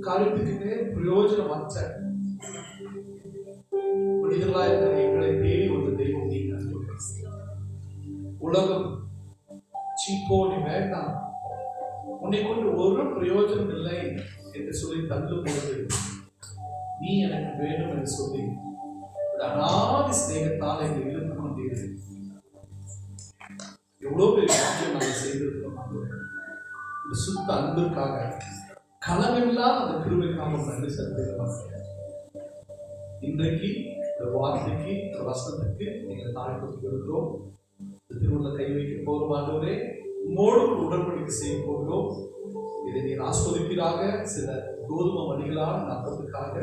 காரியத்துக்குமே பிரயோஜனமற்ற மனிதர்களாக இருக்கிற எங்களை தேடி ஒரு தெய்வம் நீங்க. உலகம் சீப்போ நீ வேண்டாம், உன்னை கொண்டு ஒரு பிரயோஜனம் இல்லை என்று சொல்லி தள்ளும் பொழுது நீ எனக்கு வேண்டும் என்று சொல்லி அனாதி ஸ்நேகத்தால் எங்களை இழுத்து கொண்டீர்கள். எவ்வளவு பெரிய விஷயம் நாங்கள் செய்திருக்கிறோம். சுத்த அன்பிற்காக, களமில்லாத அந்த கிருபைக்காக நன்றி செலுத்துகிறோம். இன்றைக்கு இந்த வார்த்தைக்கு, இந்த வசனத்துக்கு நீங்கள் தாழ்த்து இருக்கிறோம். திருவுள்ள கை வைக்க போகிறோம். ஆண்டவரே, உம்மோடு உடன்படிக்கை செய்ய போகிறோம். இதை நீர் ஆஸ்வதிப்பீராக. சில கோதுமை மணிகளான நப்பத்துக்காக,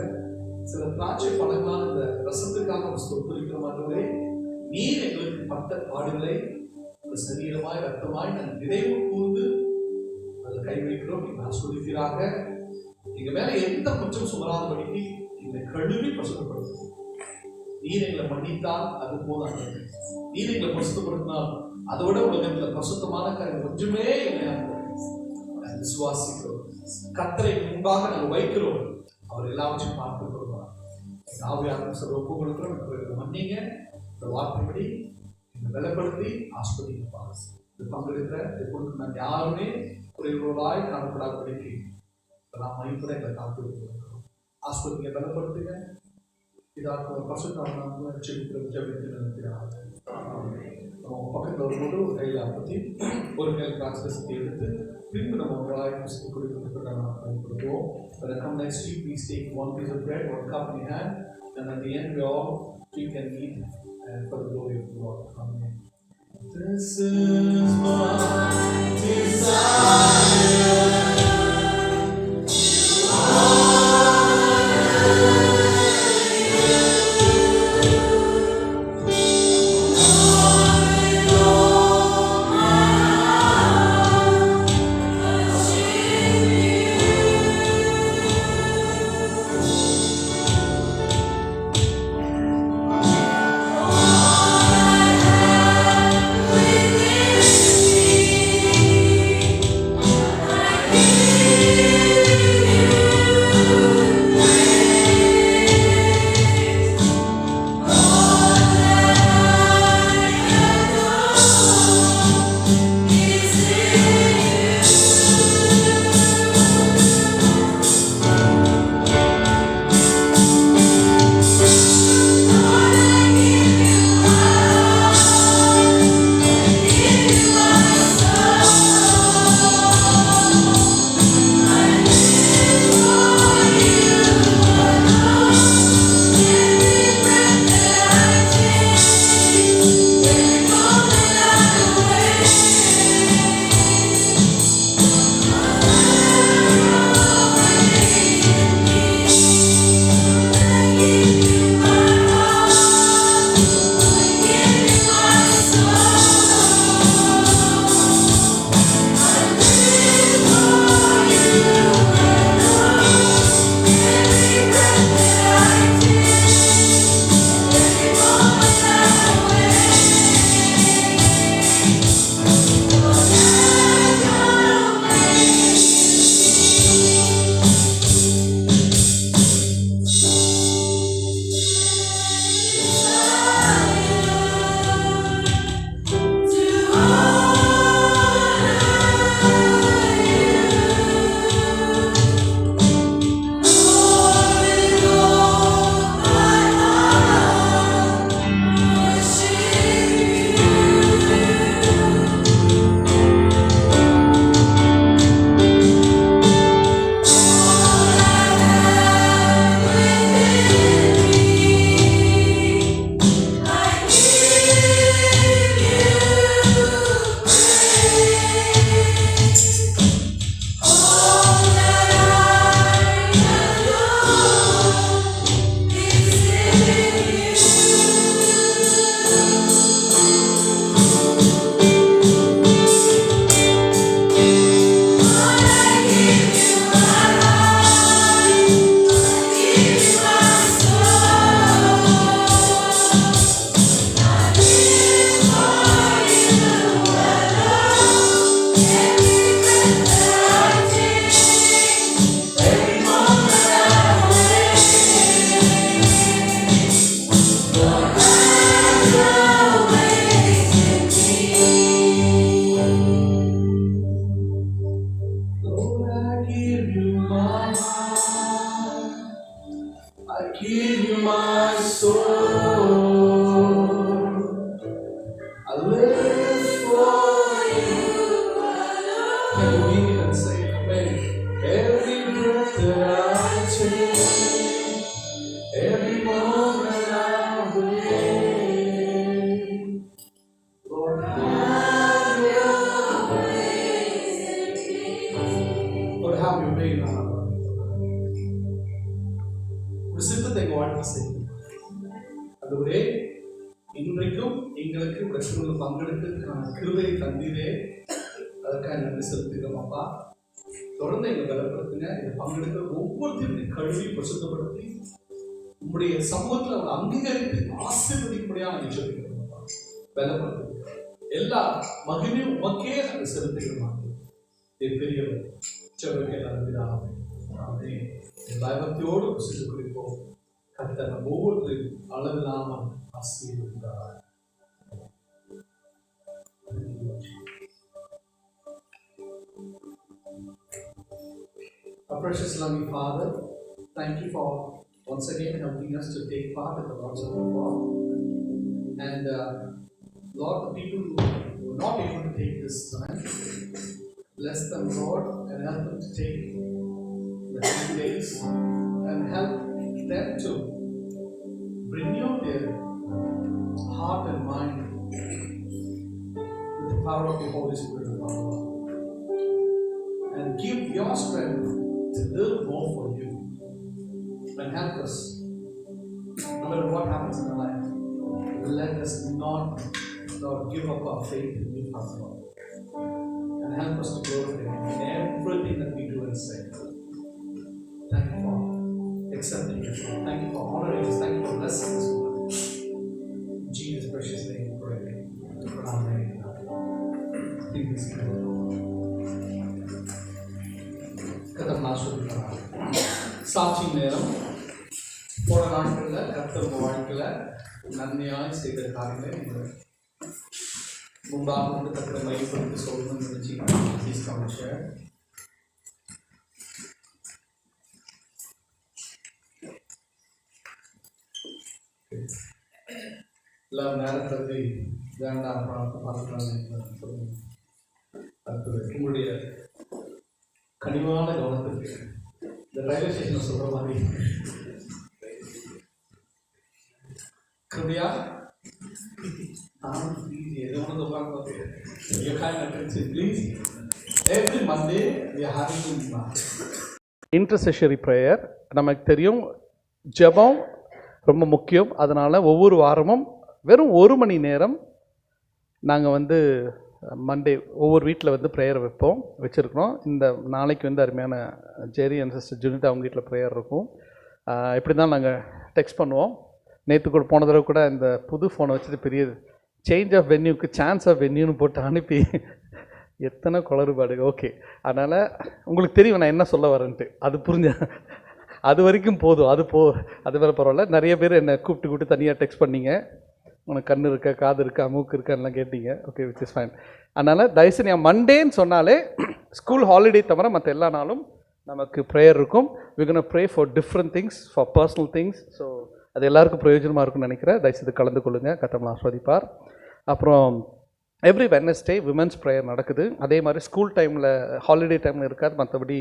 சில திராட்சை பழங்களான இந்த ரசத்துக்காக ஸ்தோத்திரிக்கிறோம். ஆண்டவரே, நீர் எங்களுக்கு பட்ட பாடுகளை சரீரமாய் ரத்தமாய் நாங்கள் நினைவு கூர்ந்து அதை கை வைக்கிறோம். நீங்கள் ஆஸ்வதிப்பீராக. எங்க மேல எந்த குற்றம் சுமராதபடிக்கு எங்களை கழுவி பசுத்தப்படுத்தும். நீர் எங்களை மன்னித்தால் அது போதாது. நீர் எங்களை பசுத்தப்படுத்தினால் அதை விட உலகத்துல பசுத்தமான காரியம் ஒன்றுமே இல்லை. விசுவாசிக்கிறோம். கர்த்தரை முன்பாக நாங்கள் வைக்கிறோம். அவர் எல்லாவற்றையும் பார்த்து கொள்வார். ஆவியானவர் சொல்ல ஒப்பு கொடுக்கிறோம். மன்னிங்க. இந்த வார்த்தைப்படி எங்களை பலப்படுத்தி ஆஸ்வதிப்பார். இது பங்கெடுக்கிற இதை கொடுக்க நான் யாருமே குறைவுகளாய் காணப்படாதபடிக்கு நாம் மதிப்புற எங்களை காத்து கொடுக்கிறோம். ஆஸ்பத்திரியை பலப்படுத்துங்க. இதாக பசுத்தான ஜெபித்து நினைக்கிறாங்க. பக்கத்தில் வரும்போது ஒரு கையில் அப்பத்தி ஒரு கையில் பிராக்டிஸ் எடுத்து பின்பு நம்ம ஒன்றாய் புஸ்தகம் கொடுக்கிறதுக்கு நாம் பயன்படுத்துவோம். When I come next week, please take one piece of bread, one cup in your hand, and at the end we all drink and eat for the glory of the Lord. Amen. This is my desire. அதுவரே இன்றைக்கும் எங்களுக்கு பிரச்சனைகள் பங்கெடுக்கிறதுக்கான கிருபை தந்தீரே, அதற்காக நன்றி செலுத்துகிறோம் அப்பா. தொடர்ந்து எங்களை பலப்படுத்துங்க. இதை பங்கெடுக்கிற ஒவ்வொருத்தையும் கழுவி பிரசுத்தப்படுத்தி உங்களுடைய சமூகத்தில் அவர் அங்கீகரித்து ஆசீர்வதிக்கும்படியாக நாங்கள் சொல்லிக்கிறோம் அப்பா. பலப்படுத்துங்க. எல்லா மகிமையும் உமக்கே நாங்கள் செலுத்துகிறோம். பெரியவர் பயபக்தியோடு பிரசித்து குறிப்போம். கர்த்தர் ஒவ்வொருத்தரையும் அளவில்லாமல் ஆசீர்வதித்தார். Our precious loving Father, thank you for once again helping us to take part in the Lord's Supper. And Lord, the people who were not able to take this time, bless them, Lord, and help them to take the 10 days and help them to renew their heart and mind with the power of the Holy Spirit of our Lord. And give your strength to live more for you. And help us, no matter what happens in our life, let us not give up our faith in you, Father Lord. And help us to glorify you in everything that we do and say. Thank you for accepting us. Thank you for honoring us. Thank you for blessing us. In Jesus' precious name we pray. Amen. சாட்சி நேரம். போன நாட்களில் கர்த்தர் உங்கள் வாழ்க்கையில் நன்மையாய் செய்த காரியங்களை நீங்கள் முன்பாக வந்து கர்த்தரை மையப்படுத்தி சொல்லணும்னு நினைச்சிங்க. எல்லாம் நேரத்தை வேண்டாம் பார்க்கலாம் சொல்லுங்க. அடுத்தது உங்களுடைய கனிவான கவனத்திற்கு இந்த ரயில்வே ஸ்டேஷன் சொல்ற மாதிரி கிருபையா எது ஒன்று ப்ளீஸ் எவ்ரி மண்டே இன்டர்செஷரி ப்ரேயர். நமக்கு தெரியும் ஜெபம் ரொம்ப முக்கியம். அதனால் ஒவ்வொரு வாரமும் வெறும் 1 மணி நேரம் நாங்கள் வந்து மண்டே ஒவ்வொரு வீட்டில் வந்து ப்ரேயர் வச்சுருக்கிறோம். இந்த நாளைக்கு வந்து அருமையான ஜெரி அண்ட் சிஸ்டர் ஜுனிதா அவங்க வீட்டில் ப்ரேயர் இருக்கும். இப்படி தான் நாங்கள் டெக்ஸ்ட் பண்ணுவோம். நேற்று கூட போன தடவை கூட இந்த புது ஃபோனை வச்சுட்டு பெரிய சேஞ்ச் ஆஃப் வென்யூக்கு சான்ஸ் ஆஃப் வென்யூன்னு போட்டு அனுப்பி எத்தனை குளறுபாடு. ஓகே, அதனால் உங்களுக்கு தெரியும் நான் என்ன சொல்ல வரேன்ட்டு. அது புரிஞ்ச அது வரைக்கும் போதும். அது வேறு பரவாயில்ல. நிறைய பேர் என்னை கூப்பிட்டு தனியாக டெக்ஸ்ட் பண்ணிங்க. உனக்கு கண் இருக்கா, காது இருக்கா, மூக்கு இருக்கான்லாம் கேட்டீங்க. Okay, which is fine. அதனால் தயவுசெய்து நான் மண்டேன்னு சொன்னாலே ஸ்கூல் ஹாலிடே தவிர மற்ற எல்லா நாளும் நமக்கு ப்ரேயர் இருக்கும். We gonna pray for different things, for personal things. So அது எல்லாருக்கும் பிரயோஜனமாக இருக்கும்னு நினைக்கிறேன். தயவுசெய்து கலந்து கொள்ளுங்கள். கர்த்தர் ஆசீர்வதிப்பார். அப்புறம் எவ்ரி வெட்னஸ்டே விமென்ஸ் ப்ரேயர் நடக்குது. அதே மாதிரி ஸ்கூல் டைமில் ஹாலிடே டைமில் இருக்காது. மற்றபடி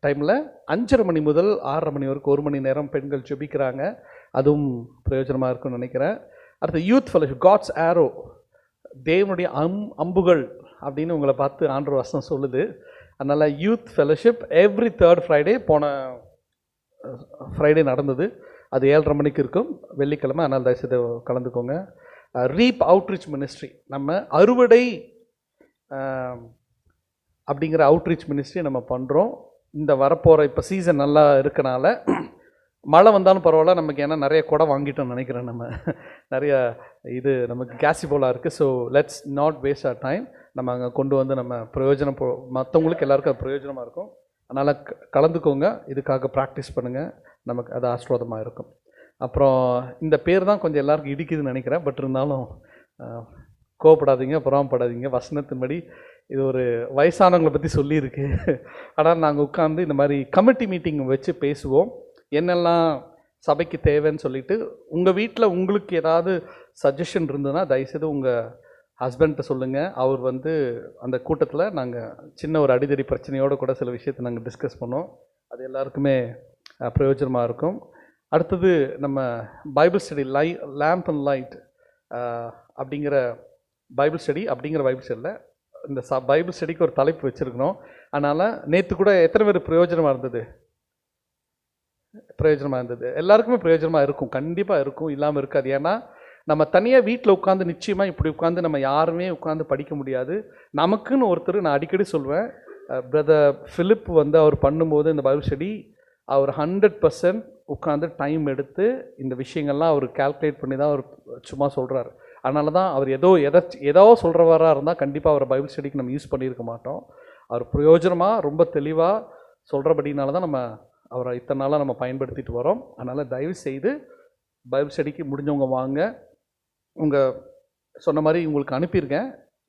டைமில் 5:30 மணி முதல் 6:30 மணி வரைக்கும் 1 மணி நேரம் பெண்கள் ஜெபிக்கிறாங்க. அதுவும் பிரயோஜனமாக இருக்கும்னு நினைக்கிறேன். அடுத்து யூத் ஃபெலோஷிப், காட்ஸ் ஆரோ, தேவனுடைய அம்புகள் அப்படின்னு உங்களை பார்த்து ஆண்டவர் வசனம் சொல்லுது. அதனால் youth fellowship every 3rd Friday போன ஃப்ரைடே நடந்தது. அது 7:30 மணிக்கு இருக்கும், வெள்ளிக்கிழமை. அதனால் தயவுசெய்து கலந்துக்கோங்க. ரீப் அவுட்ரீச் மினிஸ்ட்ரி, நம்ம அறுவடை அப்படிங்கிற அவுட்ரீச் மினிஸ்ட்ரி நம்ம பண்ணுறோம். இந்த வரப்போகிற இப்போ சீசன் நல்லா இருக்கனால மழை வந்தாலும் பரவாயில்ல நமக்கு, ஏன்னா நிறைய குடம் வாங்கிட்டோம்னு நினைக்கிறேன். நம்ம நிறைய இது நமக்கு கேசிபோலாக இருக்குது. So let's not waste our time. நம்ம அங்கே கொண்டு வந்து நம்ம பிரயோஜனம் மற்றவங்களுக்கு எல்லாருக்கும் அது பிரயோஜனமாக இருக்கும். அதனால் கலந்துக்கோங்க. இதுக்காக ப்ராக்டிஸ் பண்ணுங்கள். நமக்கு அது ஆசீர்வாதமாக இருக்கும். அப்புறம் இந்த பேர் தான் கொஞ்சம் எல்லாருக்கும் இடிக்குதுன்னு நினைக்கிறேன். பட் இருந்தாலும் கோவப்படாதீங்க, புறாமப்படாதீங்க. வசனத்தின்படி இது ஒரு வயசானவங்களை பற்றி சொல்லியிருக்கு. ஆனால் நாங்கள் உட்காந்து இந்த மாதிரி கமிட்டி மீட்டிங் வச்சு பேசுவோம். என்னெல்லாம் சபைக்கு தேவைன்னு சொல்லிட்டு உங்கள் வீட்டில் உங்களுக்கு ஏதாவது சஜஷன் இருந்ததுன்னா தயவுசெய்து உங்கள் ஹஸ்பண்ட்டை சொல்லுங்கள். அவர் வந்து அந்த கூட்டத்தில் நாங்கள் சின்ன ஒரு அடிதடி பிரச்சனையோடு கூட சில விஷயத்தை நாங்கள் டிஸ்கஸ் பண்ணோம். அது எல்லாருக்குமே பிரயோஜனமாக இருக்கும். அடுத்தது நம்ம Bible study lamp and light அப்படிங்கிற பைபிள் ஸ்டடியில் இந்த பைபிள் ஸ்டடிக்கு ஒரு தலைப்பு வச்சுருக்கணும். அதனால் நேற்று கூட எத்தனை பேர் பிரயோஜனமாக இருந்தது? பிரயோஜனமாக இருந்தது. எல்லாருக்குமே பிரயோஜனமாக இருக்கும், கண்டிப்பாக இருக்கும், இல்லாமல் இருக்காது. ஏன்னா நம்ம தனியாக வீட்டில் உட்காந்து நிச்சயமாக இப்படி உட்காந்து நம்ம யாருமே உட்காந்து படிக்க முடியாது. நமக்குன்னு ஒருத்தர், நான் அடிக்கடி சொல்வேன், பிரதர் ஃபிலிப் வந்து அவர் பண்ணும்போது இந்த பைபிள் ஸ்டடி அவர் 100% உட்காந்து டைம் எடுத்து இந்த விஷயங்கள்லாம் அவர் கால்குலேட் பண்ணி தான் அவர் சும்மா சொல்கிறார். அதனால தான் அவர் ஏதோ சொல்கிறவராக இருந்தால் கண்டிப்பாக அவரை பைபிள் ஸ்டடிக்கு நம்ம யூஸ் பண்ணியிருக்க மாட்டோம். அவர் பிரயோஜனமாக ரொம்ப தெளிவாக சொல்கிறபடினால தான் நம்ம அவரை இத்தனை நாளாக நம்ம பயன்படுத்திட்டு வரோம். அதனால் தயவு செய்து பைபிள் ஸ்டடிக்கு முடிஞ்சவங்க வாங்க. உங்கள் சொன்ன மாதிரி உங்களுக்கு அனுப்பியிருக்கேன்.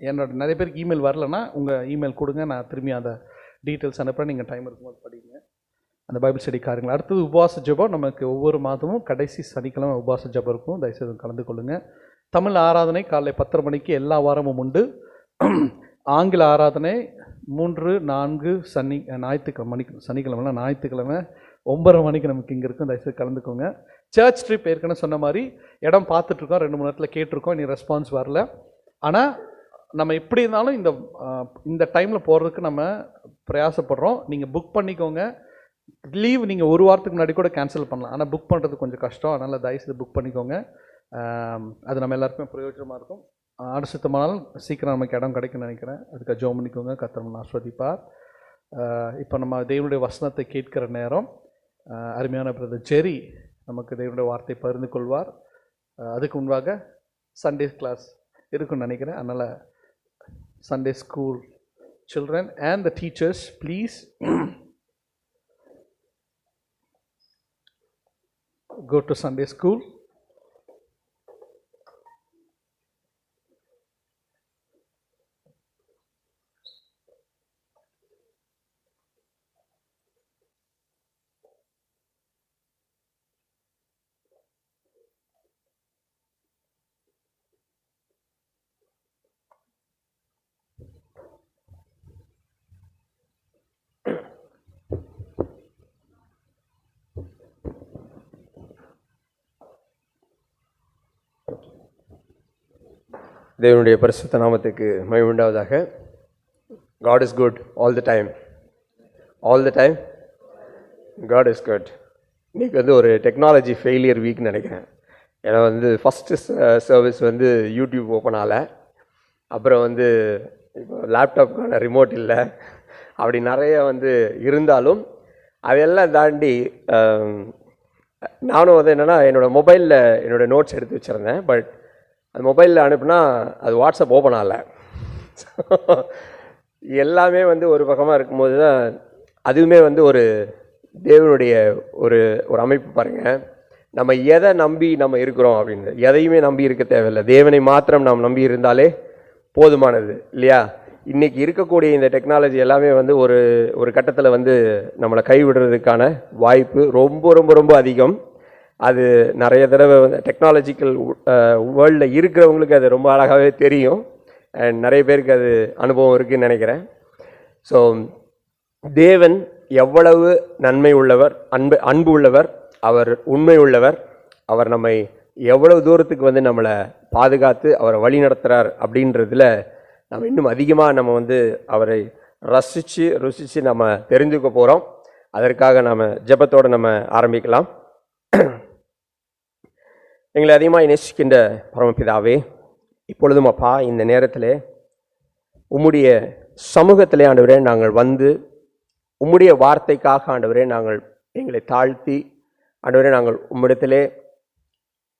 என்னோட நிறைய பேருக்கு இமெயில் வரலன்னா உங்கள் இமெயில் கொடுங்க, நான் திரும்பி அந்த டீட்டெயில்ஸ் அனுப்புகிறேன். நீங்கள் டைம் இருக்கும்போது படிங்க அந்த பைபிள் ஸ்டடி காரியங்கள். அடுத்தது உபவாச ஜெபம். நமக்கு ஒவ்வொரு மாதமும் கடைசி சனிக்கிழமை உபவாச ஜெபம் இருக்கும். தயவுசெய்து கலந்து கொள்ளுங்கள். தமிழ் ஆராதனை காலை 10:30 மணிக்கு எல்லா வாரமும் உண்டு. ஆங்கில ஆராதனை 3, 4 சனிக்கிழமை 9:30 மணிக்கு நமக்கு இங்கே இருக்கும். தயவுசெய்து கலந்துக்கோங்க. சர்ச் ட்ரிப் ஏற்கனவே சொன்ன மாதிரி இடம் பார்த்துட்ருக்கோம், 2-3 இடத்துல கேட்டிருக்கோம், இனி ரெஸ்பான்ஸ் வரல. ஆனால் நம்ம எப்படி இருந்தாலும் இந்த டைமில் போகிறதுக்கு நம்ம பிரயாசப்படுறோம். நீங்கள் புக் பண்ணிக்கோங்க. லீவ் நீங்கள் ஒரு வாரத்துக்கு முன்னாடி கூட கேன்சல் பண்ணலாம், ஆனால் புக் பண்ணுறது கொஞ்சம் கஷ்டம். அதனால் தயவுசெய்து புக் பண்ணிக்கோங்க. அது நம்ம எல்லாருக்குமே பிரயோஜனமாக இருக்கும். அடுத்தமானாலும் சீக்கிரம் நமக்கு இடம் கிடைக்கும்னு நினைக்கிறேன். அதுக்காக ஜெபம் பண்ணிக்கோங்க. கர்த்தர் ஆசீர்வதிப்பார். இப்போ நம்ம தேவனுடைய வசனத்தை கேட்கிற நேரம். அருமையான பிரதர் ஜெரி நமக்கு தேவனுடைய வார்த்தையை பகிர்ந்து கொள்வார். அதுக்கு முன்பாக சண்டே கிளாஸ் இருக்குன்னு நினைக்கிறேன். அதனால் Sunday school children and the teachers please go to Sunday school. தேவனுடைய பரிசுத்த நாமத்துக்கு மகிமை உண்டாவதாக. God is good all the time. All the time God is good. இன்றைக்கி வந்து ஒரு டெக்னாலஜி ஃபெயிலியர் வீக்னு நினைக்கிறேன். ஏன்னா வந்து ஃபஸ்ட்டு சர்வீஸ் வந்து யூடியூப் ஓப்பன் ஆகலை. அப்புறம் வந்து இப்போ லேப்டாப்புக்கான ரிமோட் இல்லை. அப்படி நிறைய வந்து இருந்தாலும் அதையெல்லாம் தாண்டி நானும் வந்து என்னென்னா என்னோடய மொபைலில் என்னோடய நோட்ஸ் எடுத்து வச்சுருந்தேன். பட் அது மொபைலில் அனுப்புனா அது வாட்ஸ்அப் ஓப்பன் ஆகலை. எல்லாமே வந்து ஒரு பக்கமாக இருக்கும்போது தான் அதுவுமே வந்து ஒரு தேவனுடைய ஒரு அமைப்பு பாருங்கள். நம்ம எதை நம்பி நம்ம இருக்கிறோம் அப்படின்னு எதையுமே நம்பி இருக்க தேவையில்லை. தேவனை மாத்திரம் நாம் நம்பி இருந்தாலே போதுமானது இல்லையா? இன்றைக்கி இருக்கக்கூடிய இந்த டெக்னாலஜி எல்லாமே வந்து ஒரு கட்டத்தில் வந்து நம்மளை கைவிடுறதுக்கான வாய்ப்பு ரொம்ப ரொம்ப ரொம்ப அதிகம். அது நிறைய தடவை வந்து டெக்னாலஜிக்கல் வேர்ல்டில் இருக்கிறவங்களுக்கு அது ரொம்ப அழகாகவே தெரியும். அண்ட் நிறைய பேருக்கு அது அனுபவம் இருக்குதுன்னு நினைக்கிறேன். ஸோ தேவன் எவ்வளவு நன்மை உள்ளவர், அன்பு உள்ளவர், அவர் உண்மை உள்ளவர், அவர் நம்மை எவ்வளவு தூரத்துக்கு வந்து நம்மளை பாதுகாத்து அவரை வழி நடத்துகிறார் அப்படின்றதுல நம்ம இன்னும் அதிகமாக நம்ம வந்து அவரை ருசித்து நம்ம தெரிஞ்சுக்க போகிறோம். அதற்காக நம்ம ஜெபத்தோடு நம்ம ஆரம்பிக்கலாம். எங்களை அதிகமாக நேசிக்கின்ற பரமபிதாவே, இப்பொழுதும் அப்பா இந்த நேரத்தில் உம்முடைய சமூகத்திலே ஆண்டவரே நாங்கள் வந்து உம்முடைய வார்த்தைக்காக ஆண்டவரே நாங்கள் எங்களை தாழ்த்தி ஆண்டவரே நாங்கள் உம்மிடத்திலே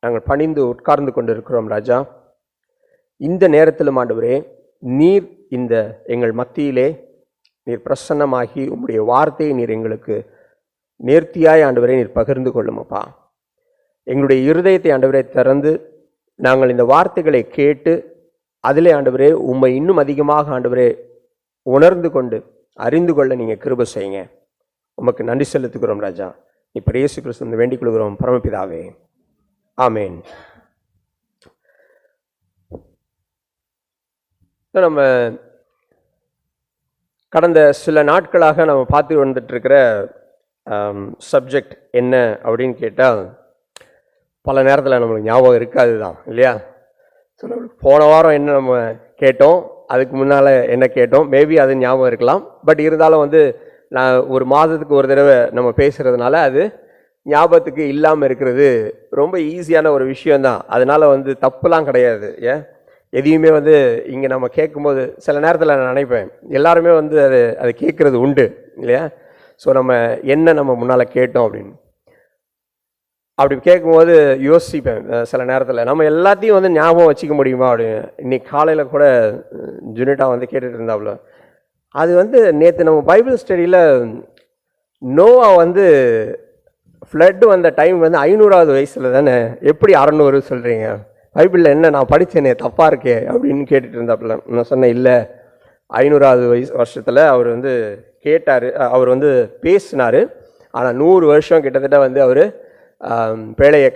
நாங்கள் பணிந்து உட்கார்ந்து கொண்டு இருக்கிறோம் ராஜா. இந்த நேரத்திலும் ஆண்டவரே நீர் இந்த எங்கள் மத்தியிலே நீர் பிரசன்னமாகி உம்முடைய வார்த்தையை நீர் எங்களுக்கு நேர்த்தியாய் ஆண்டவரே நீர் பகிர்ந்து கொள்ளும் அப்பா. எங்களுடைய இருதயத்தை ஆண்டவரே திறந்து நாங்கள் இந்த வார்த்தைகளை கேட்டு அதிலே ஆண்டவரே உம்மை இன்னும் அதிகமாக ஆண்டவரே உணர்ந்து கொண்டு அறிந்து கொள்ள நீங்கள் கிருபை செய்யுங்க. உமக்கு நன்றி செலுத்துகிறோம் ராஜா. இப்போ இயேசு கிறிஸ்து வேண்டிக் கொள்கிறோம் பரமபிதாவே, ஆமேன். நம்ம கடந்த சில நாட்களாக நம்ம பார்த்து வந்துட்டுருக்கிற சப்ஜெக்ட் என்ன அப்படின்னு கேட்டால் பல நேரத்தில் நம்மளுக்கு ஞாபகம் இருக்காது தான் இல்லையா? ஸோ நம்மளுக்கு போன வாரம் என்ன நம்ம கேட்டோம், அதுக்கு முன்னால் என்ன கேட்டோம், மேபி அது ஞாபகம் இருக்கலாம். பட் இருந்தாலும் வந்து நான் ஒரு மாதத்துக்கு ஒரு தடவை நம்ம பேசுகிறதுனால அது ஞாபகத்துக்கு இல்லாமல் இருக்கிறது ரொம்ப ஈஸியான ஒரு விஷயந்தான். அதனால் வந்து தப்புலாம் கிடையாது. ஏன் எதையுமே வந்து இங்கே நம்ம கேட்கும்போது சில நேரத்தில் நான் நினைப்பேன், எல்லாருமே வந்து அது கேட்குறது உண்டு இல்லையா? ஸோ நம்ம என்ன நம்ம முன்னால் கேட்டோம் அப்படின்னு அப்படி கேட்கும்போது யோசிப்பேன் சில நேரத்தில், நம்ம எல்லாத்தையும் வந்து ஞாபகம் வச்சுக்க முடியுமா அப்படின்னு. இன்னைக்கு காலையில் கூட ஜுனிட்டா வந்து கேட்டுட்டு இருந்தாப்புல, அது வந்து நேற்று நம்ம பைபிள் ஸ்டடியில் நோவா வந்து ஃப்ளட் வந்த டைம் வந்து 500வது வயசில் தானே, எப்படி 600 சொல்கிறீங்க? பைபிளில் என்ன நான் படித்தேனே தப்பாக இருக்கே அப்படின்னு கேட்டுட்டு இருந்தாப்புல. நான் சொன்னேன், இல்லை 500வது வருஷத்தில் அவர் வந்து கேட்டார், அவர் வந்து பேசினார். ஆனால் 100 வருஷம் கிட்டத்தட்ட வந்து அவர் பேழையை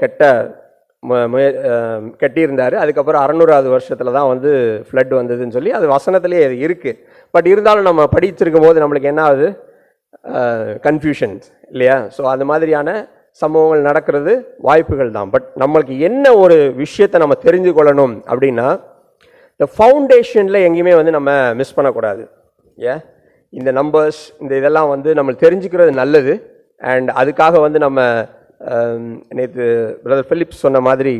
கட்டியிருந்தார். அதுக்கப்புறம் 600வது வருஷத்தில் தான் வந்து ஃப்ளட் வந்ததுன்னு சொல்லி அது வசனத்திலே அது இருக்குது. பட் இருந்தாலும் நம்ம படிச்சிருக்கும் போது நம்மளுக்கு என்ன ஆகுது, கன்ஃபியூஷன்ஸ் இல்லையா? ஸோ அந்த மாதிரியான சம்பவங்கள் நடக்கிறது வாய்ப்புகள் தான். பட் நம்மளுக்கு என்ன ஒரு விஷயத்தை நம்ம தெரிஞ்சு கொள்ளணும் அப்படின்னா, இந்த ஃபவுண்டேஷனில் எங்கேயுமே வந்து நம்ம மிஸ் பண்ணக்கூடாது. ஏன் இந்த நம்பர்ஸ் இந்த இதெல்லாம் வந்து நம்ம தெரிஞ்சுக்கிறது நல்லது. அண்ட் அதுக்காக வந்து நம்ம நேற்று பிரதர் பிலிப்ஸ் சொன்ன மாதிரி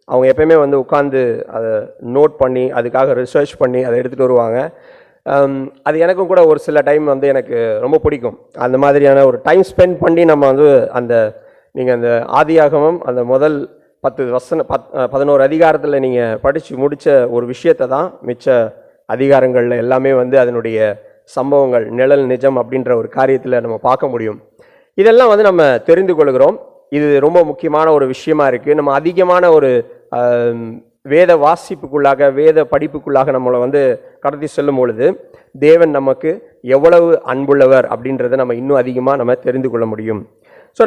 அவங்க எப்பயுமே வந்து உட்காந்து அதை நோட் பண்ணி அதுக்காக ரிசர்ச் பண்ணி அதை எடுத்துகிட்டு வருவாங்க. அது எனக்கும் கூட ஒரு சில டைம் வந்து எனக்கு ரொம்ப பிடிக்கும். அந்த மாதிரியான ஒரு டைம் ஸ்பெண்ட் பண்ணி நம்ம வந்து நீங்கள் அந்த ஆதியாகமம் அந்த முதல் 11 அதிகாரத்தில் நீங்கள் படித்து முடித்த ஒரு விஷயத்தை தான் மிச்ச அதிகாரங்களில் எல்லாமே வந்து அதனுடைய சம்பவங்கள் நிழல் நிஜம் அப்படின்ற ஒரு காரியத்தில் நம்ம பார்க்க முடியும். இதெல்லாம் வந்து நம்ம தெரிந்து கொள்கிறோம். இது ரொம்ப முக்கியமான ஒரு விஷயமா இருக்குது. நம்ம அதிகமான ஒரு வேத வாசிப்புக்குள்ளாக வேத படிப்புக்குள்ளாக நம்மளை வந்து கடத்தி செல்லும் பொழுது தேவன் நமக்கு எவ்வளவு அன்புள்ளவர் அப்படின்றத நம்ம இன்னும் அதிகமாக நம்ம தெரிந்து கொள்ள முடியும். ஸோ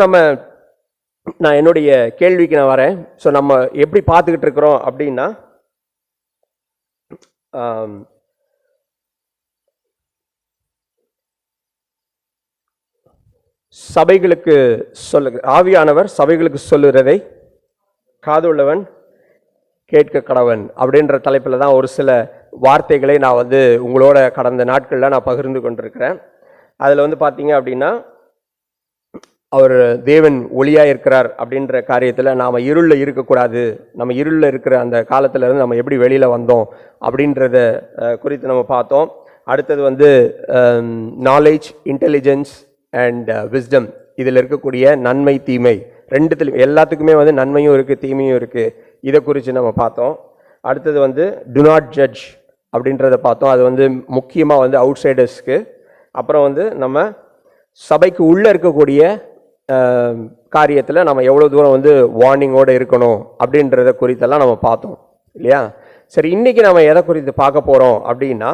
நான் என்னுடைய கேள்விக்கு நான் வரேன். ஸோ நம்ம எப்படி பார்த்துக்கிட்டு இருக்கிறோம் அப்படின்னா, சபைகளுக்கு ஆவியானவர் சபைகளுக்கு சொல்லுகிறதை காதுள்ளவன் கேட்க கடவன் அப்படின்ற தலைப்பில் தான் ஒரு சில வார்த்தைகளை நான் வந்து உங்களோட கடந்த நாட்களில் நான் பகிர்ந்து கொண்டிருக்கிறேன். அதில் வந்து பார்த்தீங்க அப்படின்னா, அவர் தேவன் ஒளியாக இருக்கிறார் அப்படின்ற காரியத்தில் நாம் இருளில் இருக்கக்கூடாது, நம்ம இருளில் இருக்கிற அந்த காலத்திலேருந்து நம்ம எப்படி வெளியில் வந்தோம் அப்படின்றத குறித்து நம்ம பார்த்தோம். அடுத்தது வந்து நாலேஜ், இன்டெலிஜென்ஸ் அண்ட் விஸ்டம், இதில் இருக்கக்கூடிய நன்மை தீமை ரெண்டுத்துலையும் எல்லாத்துக்குமே வந்து நன்மையும் இருக்குது தீமையும் இருக்குது. இதை குறித்து நம்ம பார்த்தோம். அடுத்தது வந்து டு நாட் ஜட்ஜ் அப்படின்றத பார்த்தோம். அது வந்து முக்கியமாக வந்து அவுட் சைடர்ஸ்க்கு. அப்புறம் வந்து நம்ம சபைக்கு உள்ளே இருக்கக்கூடிய காரியத்தில் நம்ம எவ்வளோ தூரம் வந்து வார்னிங்கோடு இருக்கணும் அப்படின்றத குறித்தெல்லாம் நம்ம பார்த்தோம் இல்லையா? சரி, இன்றைக்கி நம்ம எதை குறித்து பார்க்க போகிறோம் அப்படின்னா,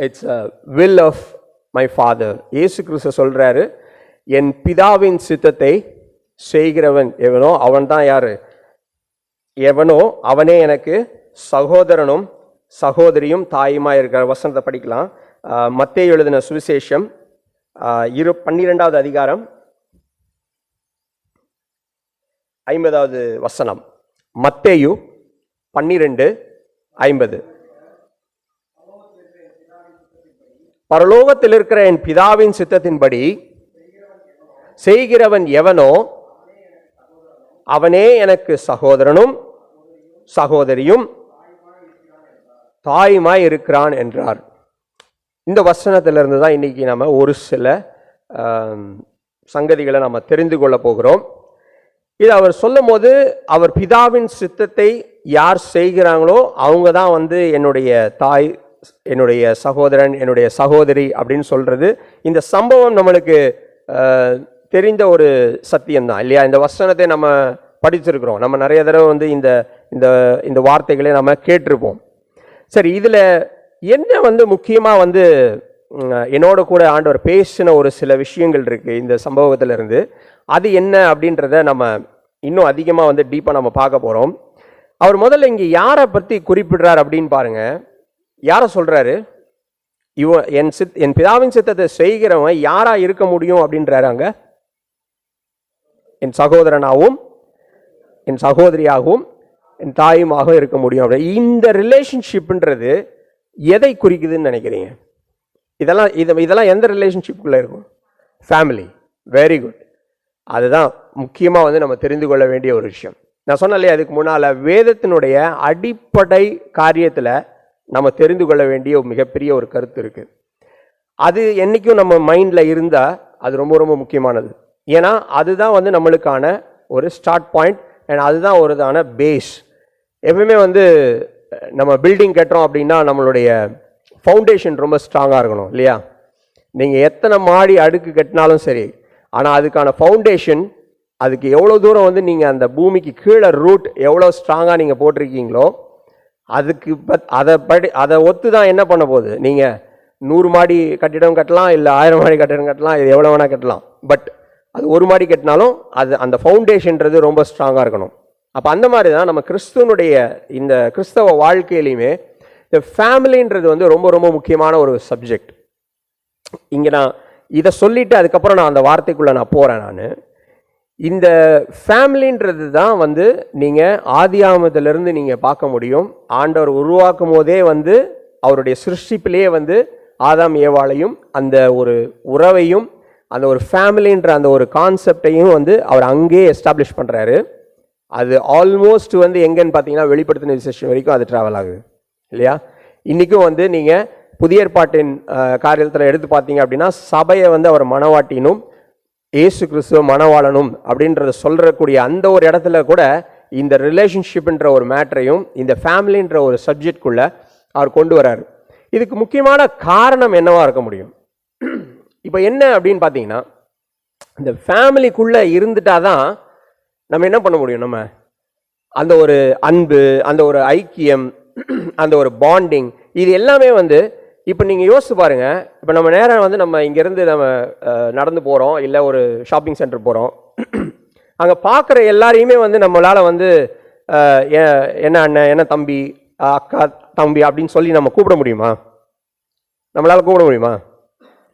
it's will of my father. Yesu Kristu சொல்கிறாரு, என் பிதாவின் சித்தத்தை செய்கிறவன் எவனோ அவன் தான் யார்? எவனோ அவனே எனக்கு சகோதரனும் சகோதரியும் தாயுமாய் இருக்கிற வசனத்தை படிக்கலாம். மத்தேயு எழுதின சுவிசேஷம் 12வது அதிகாரம் 50வது வசனம். மத்தேயு 12:50. பரலோகத்தில் இருக்கிற என் பிதாவின் சித்தத்தின்படி செய்கிறவன் எவனோ அவனே எனக்கு சகோதரனும் சகோதரியும் தாயுமாய் இருக்கிறான் என்றார். இந்த வசனத்திலிருந்து தான் இன்னைக்கு நம்ம ஒரு சில சங்கதிகளை நம்ம தெரிந்து கொள்ள போகிறோம். இது அவர் சொல்லும் போது, அவர் பிதாவின் சித்தத்தை யார் செய்கிறாங்களோ அவங்க தான் வந்து என்னுடைய தாய், என்னுடைய சகோதரன், என்னுடைய சகோதரி அப்படின்னு சொல்றது இந்த சம்பவம் நம்மளுக்கு தெரிந்த ஒரு சத்தியம்தான் இல்லையா? இந்த வசனத்தை நம்ம படிச்சிருக்கிறோம். நம்ம நிறைய தடவை வந்து இந்த இந்த வார்த்தைகளை நம்ம கேட்டிருப்போம். சரி, இதில் என்ன வந்து முக்கியமாக வந்து என்னோட கூட ஆண்டவர் பேசின ஒரு சில விஷயங்கள் இருக்குது இந்த சம்பவத்திலிருந்து. அது என்ன அப்படின்றத நம்ம இன்னும் அதிகமாக வந்து டீப்பாக நம்ம பார்க்க போகிறோம். அவர் முதல்ல இங்கே யாரை பற்றி குறிப்பிடுறார் அப்படின்னு பாருங்க. யாரை சொல்கிறாரு? என் பிதாவின் சித்தத்தை செய்கிறவன் யாரா இருக்க முடியும் அப்படின்றாரு. அங்க என் சகோதரனாகவும் என் சகோதரியாகவும் என் தாயுமாக இருக்க முடியும் அப்படி. இந்த ரிலேஷன்ஷிப்ன்றது எதை குறிக்குதுன்னு நினைக்கிறீங்க? இதெல்லாம் எந்த ரிலேஷன்ஷிப்புக்குள்ள இருக்கும்? ஃபேமிலி. Very good. அதுதான் முக்கியமாக வந்து நம்ம தெரிந்து கொள்ள வேண்டிய ஒரு விஷயம். நான் சொன்னாலே அதுக்கு முன்னால் வேதத்தினுடைய அடிப்படை காரியத்தில் நம்ம தெரிந்து கொள்ள வேண்டிய ஒரு மிகப்பெரிய ஒரு கருத்து இருக்குது. அது என்றைக்கும் நம்ம மைண்டில் இருந்தால் அது ரொம்ப ரொம்ப முக்கியமானது. ஏன்னா அதுதான் வந்து நம்மளுக்கான ஒரு ஸ்டார்ட் பாயிண்ட் அண்ட் அதுதான் ஒரு இதான பேஸ். எப்பவுமே வந்து நம்ம பில்டிங் கட்டுறோம் அப்படின்னா நம்மளுடைய ஃபவுண்டேஷன் ரொம்ப ஸ்ட்ராங்காக இருக்கணும் இல்லையா? நீங்கள் எத்தனை மாடி அடுக்கு கட்டினாலும் சரி, ஆனால் அதுக்கான ஃபவுண்டேஷன், அதுக்கு எவ்வளோ தூரம் வந்து நீங்கள் அந்த பூமிக்கு கீழே ரூட் எவ்வளோ ஸ்ட்ராங்காக நீங்கள் போட்டிருக்கீங்களோ அதுக்கு அதை ஒத்து தான் என்ன பண்ண போகுது. நீங்கள் 100 மாடி கட்டிடம் கட்டலாம், இல்லை 1000 மாடி கட்டிடம் கட்டலாம், இது எவ்வளோ வேணால் கட்டலாம். பட் அது 1 மாடி கட்டினாலும் அது அந்த ஃபவுண்டேஷன்றது ரொம்ப ஸ்ட்ராங்காக இருக்கணும். அப்போ அந்த மாதிரி தான் நம்ம கிறிஸ்துவனுடைய இந்த கிறிஸ்தவ வாழ்க்கையிலையுமே இந்த ஃபேமிலின்றது வந்து ரொம்ப ரொம்ப முக்கியமான ஒரு சப்ஜெக்ட். இங்கே நான் இதை சொல்லிவிட்டு அதுக்கப்புறம் நான் அந்த வார்த்தைக்குள்ளே நான் போகிறேன். நான் இந்த ஃபேமிலின்றது தான் வந்து நீங்கள் ஆதியாமத்திலிருந்து நீங்கள் பார்க்க முடியும். ஆண்டவர் உருவாக்கும் போதே வந்து அவருடைய சிருஷ்டிப்பிலேயே வந்து ஆதாம் ஏவாளையும் அந்த ஒரு உறவையும் அந்த ஒரு ஃபேமிலின்ற அந்த ஒரு கான்செப்டையும் வந்து அவர் அங்கேயே எஸ்டாப்ளிஷ் பண்ணுறாரு. அது ஆல்மோஸ்ட் வந்து எங்கன்னு பார்த்தீங்கன்னா வெளிப்படுத்தின விசேஷம் வரைக்கும் அது ட்ராவல் ஆகுது இல்லையா? இன்றைக்கும் வந்து நீங்கள் புதிய ஏற்பாட்டின் காரியத்தில் எடுத்து பார்த்தீங்க அப்படின்னா சபையை வந்து அவர் மணவாட்டினும் இயேசு கிறிஸ்துவ மணவாளனும் அப்படின்றத சொல்கிறக்கூடிய அந்த ஒரு இடத்துல கூட இந்த ரிலேஷன்ஷிப்ன்ற ஒரு மேட்டரையும் இந்த ஃபேமிலின்ற ஒரு சப்ஜெக்ட்குள்ளே அவர் கொண்டு வராரு. இதுக்கு முக்கியமான காரணம் என்னவா இருக்க முடியும்? இப்போ என்ன அப்படின்னு பார்த்தீங்கன்னா, இந்த ஃபேமிலிக்குள்ளே இருந்துட்டாதான் நம்ம என்ன பண்ண முடியும்? நம்ம அந்த ஒரு அன்பு, அந்த ஒரு ஐக்கியம், அந்த ஒரு பாண்டிங், இது எல்லாமே வந்து இப்போ நீங்கள் யோசிச்சு பாருங்கள். இப்போ நம்ம நேரம் வந்து நம்ம இங்கேருந்து நம்ம நடந்து போகிறோம், இல்லை ஒரு ஷாப்பிங் சென்டர் போகிறோம். அங்கே பார்க்குற எல்லாரையுமே வந்து நம்மளால் வந்து என்ன அண்ணன், என்ன தம்பி, அக்கா, தம்பி அப்படின்னு சொல்லி நம்ம கூப்பிட முடியுமா? நம்மளால் கூப்பிட முடியுமா?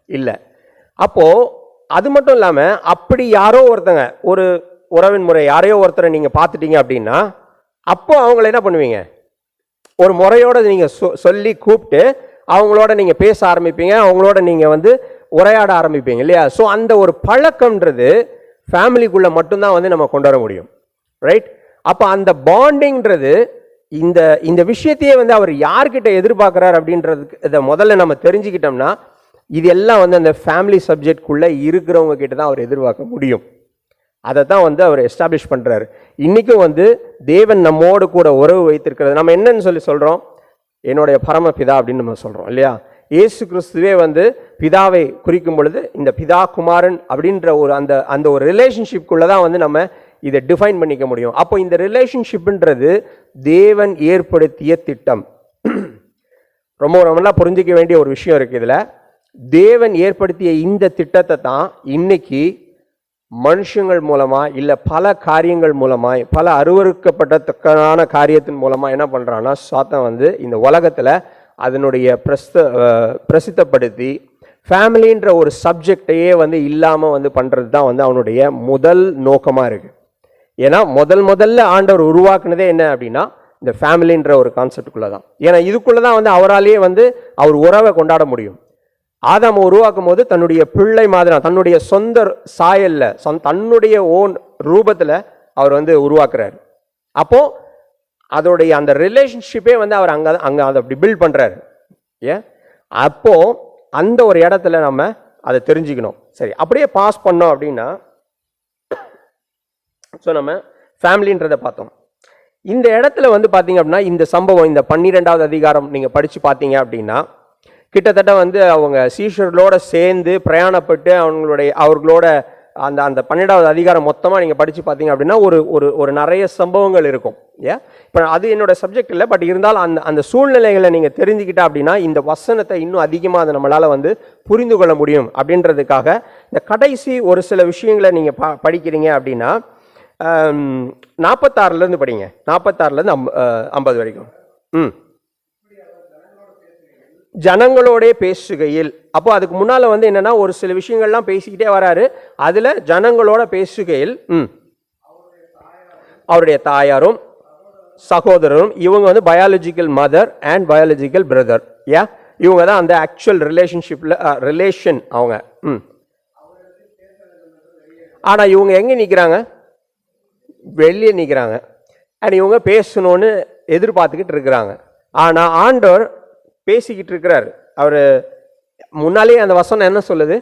இல்லை. அப்போது அது மட்டும் இல்லாமல் அப்படி யாரோ ஒருத்தங்க ஒரு உறவின் முறை யாரையோ ஒருத்தரை நீங்கள் பார்த்துட்டீங்க அப்படின்னா அப்போ அவங்கள என்ன பண்ணுவீங்க? ஒரு முறையோடு நீங்கள் சொல்லி கூப்பிட்டு அவங்களோட நீங்கள் பேச ஆரம்பிப்பீங்க, அவங்களோட நீங்கள் வந்து உரையாட ஆரம்பிப்பீங்க இல்லையா? ஸோ அந்த ஒரு பழக்கம்ன்றது ஃபேமிலிக்குள்ளே மட்டும்தான் வந்து நம்ம கொண்டு வர முடியும், ரைட்? அப்போ அந்த பாண்டிங்கிறது இந்த இந்த விஷயத்தையே வந்து அவர் யார்கிட்ட எதிர்பார்க்குறார் அப்படின்றதுக்கு இதை முதல்ல நம்ம தெரிஞ்சுக்கிட்டோம்னா இது எல்லாம் வந்து அந்த ஃபேமிலி சப்ஜெக்ட்குள்ளே இருக்கிறவங்க கிட்ட தான் அவர் எதிர்பார்க்க முடியும். அதை தான் வந்து அவர் எஸ்டாப்ளிஷ் பண்ணுறாரு. இன்றைக்கும் வந்து தேவன் நம்மோடு கூட உறவு வைத்திருக்கிறது நம்ம என்னன்னு சொல்கிறோம்? என்னுடைய பரமபிதா அப்படின்னு நம்ம சொல்கிறோம் இல்லையா? இயேசு கிறிஸ்துவே வந்து பிதாவை குறிக்கும் பொழுது இந்த பிதா குமாரன் அப்படின்ற ஒரு அந்த ஒரு ரிலேஷன்ஷிப்குள்ளே தான் வந்து நம்ம இதை டிஃபைன் பண்ணிக்க முடியும். அப்போ இந்த ரிலேஷன்ஷிப்ன்றது தேவன் ஏற்படுத்திய திட்டம். ரொம்ப நல்லா புரிஞ்சிக்க வேண்டிய ஒரு விஷயம் இருக்குது இதில். தேவன் ஏற்படுத்திய இந்த திட்டத்தை தான் இன்னைக்கு மனுஷங்கள் மூலமாக இல்லை பல காரியங்கள் மூலமாய் பல அருவருக்கப்பட்டத்தக்கான காரியத்தின் மூலமாக என்ன பண்ணுறான்னா சாத்தான் வந்து இந்த உலகத்தில் அதனுடைய பிரசித்தப்படுத்தி ஃபேமிலின்ற ஒரு சப்ஜெக்டையே வந்து இல்லாமல் வந்து பண்ணுறது தான் வந்து அவனுடைய முதல் நோக்கமாக இருக்குது. ஏன்னா முதல்ல ஆண்டவர் உருவாக்குனதே என்ன அப்படின்னா இந்த ஃபேமிலின்ற ஒரு கான்செப்டுக்குள்ளே தான். ஏன்னா இதுக்குள்ளே தான் வந்து அவராலேயே வந்து அவர் உறவை கொண்டாட முடியும். ஆதாம் உருவாக்கும் போது தன்னுடைய பிள்ளை மாதிரி தன்னுடைய சொந்த சாயல்ல தன்னுடைய ஓன் ரூபத்தில் அவர் வந்து உருவாக்குறாரு. அப்போ அதோடைய அந்த ரிலேஷன்ஷிப்பே வந்து அவர் அங்கே அதை அப்படி பில்ட் பண்ணுறாரு. அப்போ அந்த ஒரு இடத்துல நம்ம அதை தெரிஞ்சுக்கணும். சரி, அப்படியே பாஸ் பண்ணோம் அப்படின்னா ஸோ நம்ம ஃபேமிலின்றதை பார்த்தோம். இந்த இடத்துல வந்து பார்த்தீங்க அப்படின்னா இந்த சம்பவம் இந்த 12வது அதிகாரம் நீங்கள் படித்து பார்த்தீங்க அப்படின்னா கிட்டத்தட்ட வந்து அவங்க சீஷர்களோட சேர்ந்து பிரயாணப்பட்டு அவர்களோட அந்த 12வது அதிகாரம் மொத்தமாக நீங்கள் படித்து பார்த்தீங்க அப்படின்னா ஒரு நிறைய சம்பவங்கள் இருக்கும். இப்போ அது என்னோட சப்ஜெக்ட் இல்லை, பட் இருந்தாலும் அந்த சூழ்நிலைகளை நீங்கள் தெரிஞ்சுக்கிட்டா அப்படின்னா இந்த வசனத்தை இன்னும் அதிகமாக அதை நம்மளால் வந்து புரிந்து கொள்ள முடியும். அப்படின்றதுக்காக இந்த கடைசி ஒரு சில விஷயங்களை நீங்கள் படிக்கிறீங்க அப்படின்னா 46லேருந்து படிங்க, 46லேருந்து 50 வரைக்கும். ஜனங்களோட பேசுகையில், அப்போ அதுக்கு முன்னால் வந்து என்னன்னா ஒரு சில விஷயங்கள்லாம் பேசிக்கிட்டே வராரு. அதில் ஜனங்களோட பேசுகையில் அவருடைய தாயாரும் சகோதரரும், இவங்க வந்து biological mother and biological brother, இவங்க தான் அந்த ஆக்சுவல் ரிலேஷன்ஷிப்பில் ரிலேஷன் அவங்க. ஆனால் இவங்க எங்கே நிற்கிறாங்க? வெளியே நிற்கிறாங்க. அண்ட் இவங்க பேசணும்னு எதிர்பார்த்துக்கிட்டு இருக்கிறாங்க. ஆனால் ஆண்டவர் பேசிக்கிட்டு இருக்கிறார். அவர் முன்னாலே அந்த வசனம் என்ன சொல்லுது?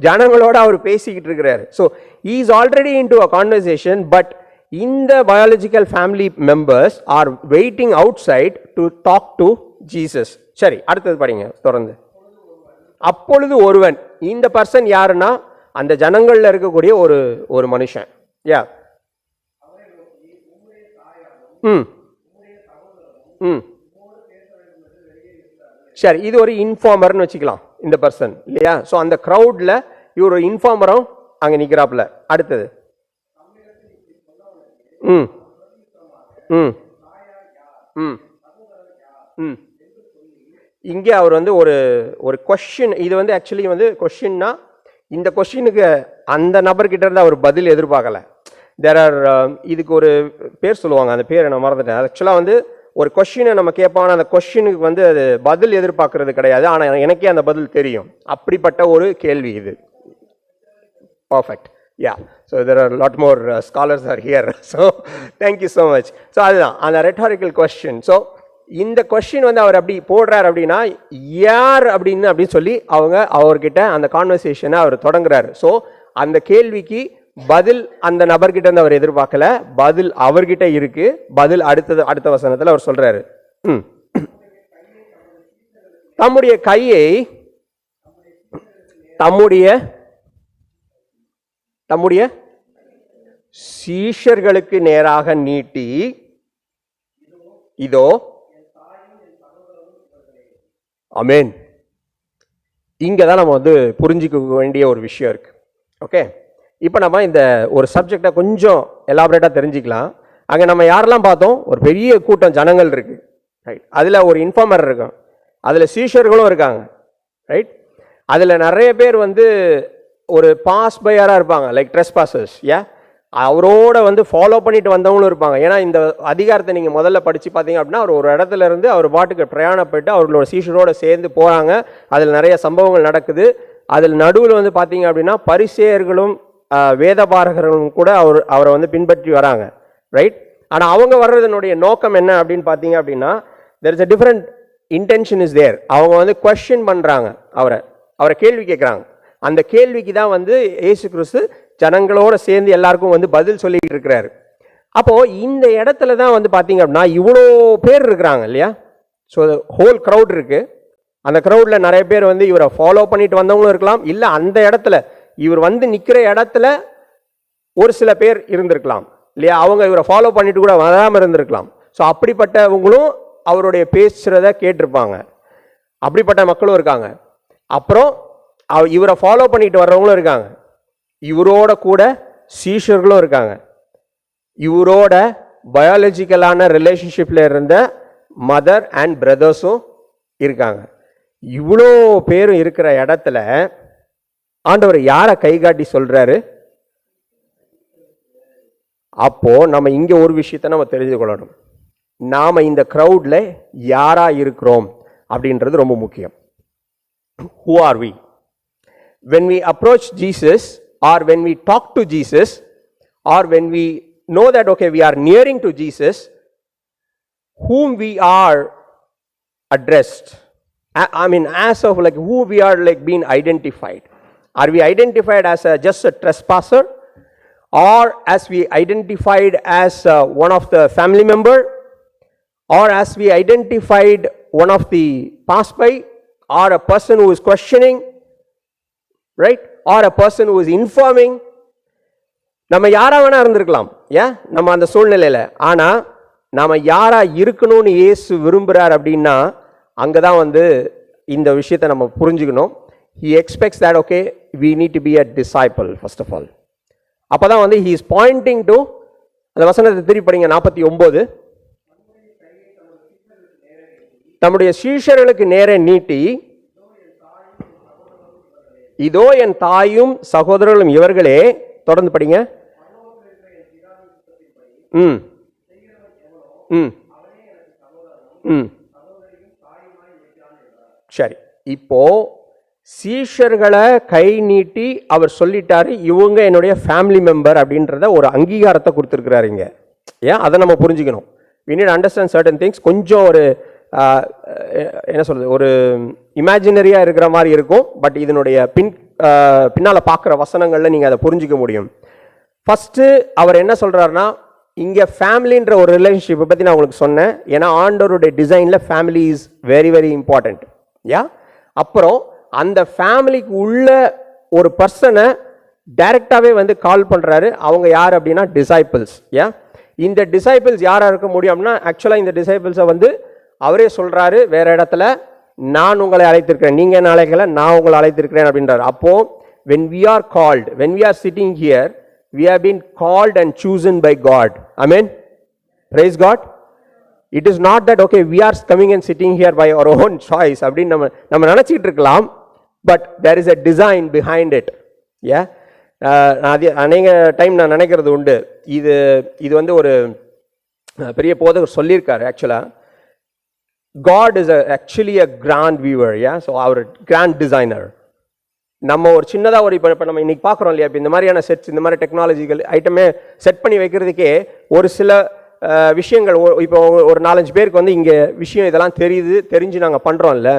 ஜனங்களோட அவர் பேசிக்கிட்டு இருக்கிறாரு. So he is already into a conversation, but இந்த biological family members are waiting outside to talk to Jesus. சரி, அடுத்தது படிங்க தொடர்ந்து. அப்பொழுது ஒருவன், இந்த பர்சன் யாருன்னா அந்த ஜனங்கள்ல இருக்கக்கூடிய ஒரு மனுஷன். யா ம் ம் சரி, இது ஒரு இன்ஃபார்மர்னு வச்சுக்கலாம் இந்த பர்சன் இல்லையா? ஸோ அந்த க்ரௌட்ல இவர் ஒரு இன்ஃபார்மரும் அங்கே நிற்கிறாப்புல. அடுத்தது ம் ம் ம் ம் இங்கே அவர் வந்து ஒரு கொஸ்டின், இது வந்து ஆக்சுவலி வந்து கொஸ்டின்னா, இந்த கொஸ்டினுக்கு அந்த நபர்கிட்ட இருந்து அவர் பதில் எதிர்பார்க்கல. தேர் ஆர் இதுக்கு ஒரு பேர் சொல்லுவாங்க, அந்த பேரை நான் மறந்துட்டேன். ஆக்சுவலாக வந்து ஒரு கொஸ்டினை நம்ம கேட்போம், ஆனால் அந்த கொஸ்டினுக்கு வந்து அது பதில் எதிர்பார்க்கறது கிடையாது, ஆனால் எனக்கே அந்த பதில் தெரியும். அப்படிப்பட்ட ஒரு கேள்வி இது. Perfect. Yeah, so there are lot more scholars are here. So thank you so much. So அதுதான் அந்த ரெட்டாரிக்கல் கொஸ்டின். ஸோ இந்த கொஸ்டின் வந்து அவர் அப்படி போடுறார் அப்படின்னா யார் அப்படின்னு சொல்லி அவர்கிட்ட அந்த கான்வர்சேஷனை அவர் தொடங்குறாரு. ஸோ அந்த கேள்விக்கு பதில் அந்த நபர்கிட்ட இருந்து அவர் எதிர்பார்க்கல, பதில் அவர்கிட்ட இருக்கு. பதில் அடுத்த வசனத்தில் அவர் சொல்றாரு, தம்முடைய கையை தம்முடைய சீஷர்களுக்கு நேராக நீட்டி, இதோ ஆமென். இங்கே தான் நம்ம வந்து புரிஞ்சிக்க வேண்டிய ஒரு விஷயம் இருக்கு. ஓகே, இப்போ நம்ம இந்த ஒரு சப்ஜெக்டை கொஞ்சம் எலாபரேட்டாக தெரிஞ்சுக்கலாம். அங்கே நம்ம யாரெல்லாம் பார்த்தோம்? ஒரு பெரிய கூட்டம் ஜனங்கள் இருக்கு, ரைட்? அதில் ஒரு இன்ஃபார்மர் இருக்கும், அதில் சீஷர்களும் இருக்காங்க, ரைட்? அதில் நிறைய பேர் வந்து ஒரு பாஸ் பையராக இருப்பாங்க, லைக் ட்ரெஸ் பாசர்ஸ். அவரோட வந்து ஃபாலோ பண்ணிட்டு வந்தவங்களும் இருப்பாங்க. ஏன்னா இந்த அதிகாரத்தை நீங்கள் முதல்ல படித்து பார்த்தீங்க அப்படின்னா, அவர் ஒரு இடத்துல இருந்து அவர் பாட்டுக்கு பிரயாணப்பட்டு அவர்களோட சீஷரோட சேர்ந்து போகிறாங்க. அதில் நிறைய சம்பவங்கள் நடக்குது. அதில் நடுவில் வந்து பார்த்தீங்க அப்படின்னா பரிசேயர்களும் வேதபாரகர்களும் கூட அவரை வந்து பின்பற்றி வராங்க, ரைட்? ஆனால் அவங்க வர்றதனுடைய நோக்கம் என்ன அப்படின்னு பார்த்தீங்க அப்படின்னா, there is a different intention is there. அவங்க வந்து கொஸ்டின் பண்ணுறாங்க, அவரை கேள்வி கேட்குறாங்க. அந்த கேள்விக்கு தான் வந்து இயேசு கிறிஸ்து ஜனங்களோட சேர்ந்து எல்லாருக்கும் வந்து பதில் சொல்லிட்டு இருக்கிறாரு. அப்போ இந்த இடத்துல தான் வந்து பார்த்தீங்க அப்படின்னா இவ்வளோ பேர் இருக்கிறாங்க இல்லையா? ஸோ ஹோல் க்ரௌட் இருக்கு. அந்த க்ரௌடில் நிறைய பேர் வந்து இவரை ஃபாலோ பண்ணிட்டு வந்தவங்களும் இருக்கலாம், இல்லை அந்த இடத்துல இவர் வந்து நிற்கிற இடத்துல ஒரு சில பேர் இருந்திருக்கலாம் இல்லையா? அவங்க இவரை ஃபாலோ பண்ணிட்டு கூட வராமல் இருந்திருக்கலாம். ஸோ அப்படிப்பட்டவங்களும் அவருடைய பேசுகிறத கேட்டிருப்பாங்க. அப்படிப்பட்ட மக்களும் இருக்காங்க. அப்புறம் இவரை ஃபாலோ பண்ணிட்டு வர்றவங்களும் இருக்காங்க. இவரோட கூட சீஷர்களும் இருக்காங்க. இவரோட பயாலஜிக்கலான ரிலேஷன்ஷிப்பில் இருந்த மதர் அண்ட் பிரதர்ஸும் இருக்காங்க. இவ்வளோ பேரும் இருக்கிற இடத்துல ஆண்டவர் யாரை கை காட்டி சொல்றாரு? அப்போ நம்ம இங்க ஒரு விஷயத்தை நம்ம தெரிஞ்சு கொள்ளணும். நாம இந்த க்ரௌட்ல யாரா இருக்கிறோம் அப்படின்றது ரொம்ப முக்கியம். Who are we? When we approach Jesus, or when we talk to Jesus, or when we know that okay we are nearing to Jesus, whom we are addressed, I mean as of like who we are like being identified. Are we identified as just a trespasser, or as we identified as one of the family member, or as we identified one of the pass-by, or a person who is questioning, right? Or a person who is informing. நம்ம யாரா வேணா இருந்திருக்கலாம், நம்ம அந்த சூழ்நிலையில. ஆனா நாம யாரா இருக்கணும்னு இயேசு விரும்புறார் அப்படின்னா அங்கதான் வந்து இந்த விஷயத்தை நம்ம புரிஞ்சுக்கணும். He expects that okay we need to be a disciple first of all. அப்பதான் வந்து he is pointing to அந்த வசனத்தை திருப்பி படிங்க 49. தம்முடைய சீஷர்களுக்கு நேரே நீட்டி, இதோ என் தாயும் சகோதரர்களும் இவர்களே. தொடர்ந்து படிங்க. ம் ம் ம் சரி. இப்போ சீஷர்களை கை நீட்டி அவர் சொல்லிட்டாரு, இவங்க என்னுடைய ஃபேமிலி மெம்பர் அப்படின்றத ஒரு அங்கீகாரத்தை கொடுத்துருக்கிறாரு இங்கே. ஏன் அதை நம்ம புரிஞ்சுக்கணும். we need to understand certain things. கொஞ்சம் ஒரு என்ன சொல்றது, ஒரு இமேஜினரியாக இருக்கிற மாதிரி இருக்கும். பட் இதனுடைய பின்னால் பார்க்குற வசனங்களில் நீங்கள் அதை புரிஞ்சிக்க முடியும். ஃபஸ்ட்டு அவர் என்ன சொல்கிறாருன்னா, இங்கே ஃபேமிலின்ற ஒரு ரிலேஷன்ஷிப்பை பற்றி நான் உங்களுக்கு சொன்னேன். ஏன்னா ஆண்டவருடைய டிசைனில் family is very very important. அப்புறம் அந்த ஃபேமிலிக்கு உள்ள ஒரு பர்சனை டைரெக்டாகவே வந்து கால் பண்ணுறாரு. அவங்க யார் அப்படின்னா டிசைபிள்ஸ். இந்த டிசைபிள்ஸ் யாராக இருக்க முடியும்னா, ஆக்சுவலாக இந்த டிசைபிள்ஸை வந்து அவரே சொல்கிறாரு வேற இடத்துல, நான் உங்களை அழைத்திருக்கிறேன், நீங்கள் என்ன அழைக்கல, நான் உங்களை அழைத்திருக்கிறேன் அப்படின்றார். அப்போது when we are called, when we are sitting here, we have been called and chosen by God. Amen. Praise God. It is not that okay we are coming and sitting here by our own choice அப்படின்னு நம்ம நினச்சிக்கிட்டு இருக்கலாம். But there is a design behind it. அது அநேக time நான் நினைக்கிறது உண்டு. இது வந்து ஒரு பெரிய போதகர் சொல்லியிருக்காரு. ஆக்சுவலாக God is actually a grand viewer. So அவர் கிராண்ட் டிசைனர். நம்ம ஒரு சின்னதாக ஒரு இப்போ நம்ம இன்னைக்கு பார்க்குறோம் இல்லையா, இப்போ இந்த மாதிரியான செட்ஸ், இந்த மாதிரி டெக்னாலஜிக்கல் ஐட்டமே செட் பண்ணி வைக்கிறதுக்கே ஒரு சில விஷயங்கள், இப்போ ஒரு 4-5 பேருக்கு வந்து இங்கே விஷயம் இதெல்லாம் தெரிஞ்சு நாங்கள் பண்ணுறோம்ல.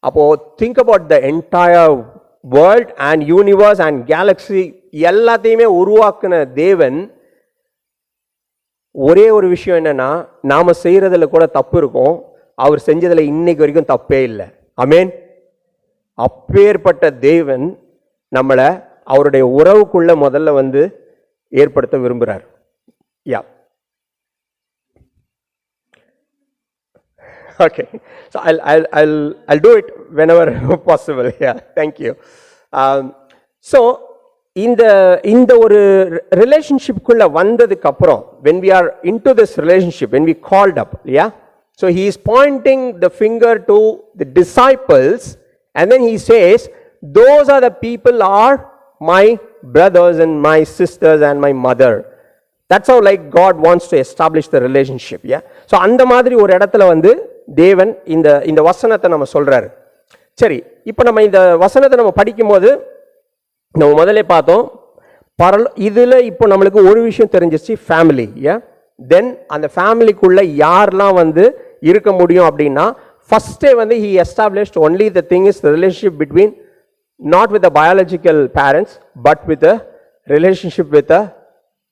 அப்போது think about the entire world and universe and Galaxy எல்லாத்தையுமே உருவாக்குன தேவன். ஒரே ஒரு விஷயம் என்னன்னா, நாம் செய்கிறதுல கூட தப்பு இருக்கும், அவர் செஞ்சதில் இன்னைக்கு வரைக்கும் தப்பே இல்லை. ஆமென். அப்பேற்பட்ட தேவன் நம்மளை அவருடைய உறவுக்குள்ள முதல்ல வந்து ஏற்படுத்த விரும்புகிறார். Okay, so I'll do it whenever possible. Thank you. So இந்த ஒரு ரிலேஷன்ஷிப்குள்ள வந்ததுக்கு அப்புறம், when we are into this relationship, when we called up, so he is pointing the finger to the disciples and then he says, those are the people are my brothers and my sisters and my mother. That's how like God wants to establish the relationship. So அந்த மாதிரி ஒரு இடத்துல வந்து தேவன் இந்த வசனத்தை நம்ம சொல்றாரு. சரி, இப்போ நம்ம இந்த வசனத்தை நம்ம படிக்கும்போது நம்ம முதல்ல பார்த்தோம், இதில் இப்போ நம்மளுக்கு ஒரு விஷயம் தெரிஞ்சிச்சு, ஃபேமிலி. தென் அந்த ஃபேமிலிக்குள்ள யாரெல்லாம் வந்து இருக்க முடியும் அப்படின்னா, ஃபர்ஸ்டே வந்து he established only the thing is the relationship between not with the biological parents but with the relationship with a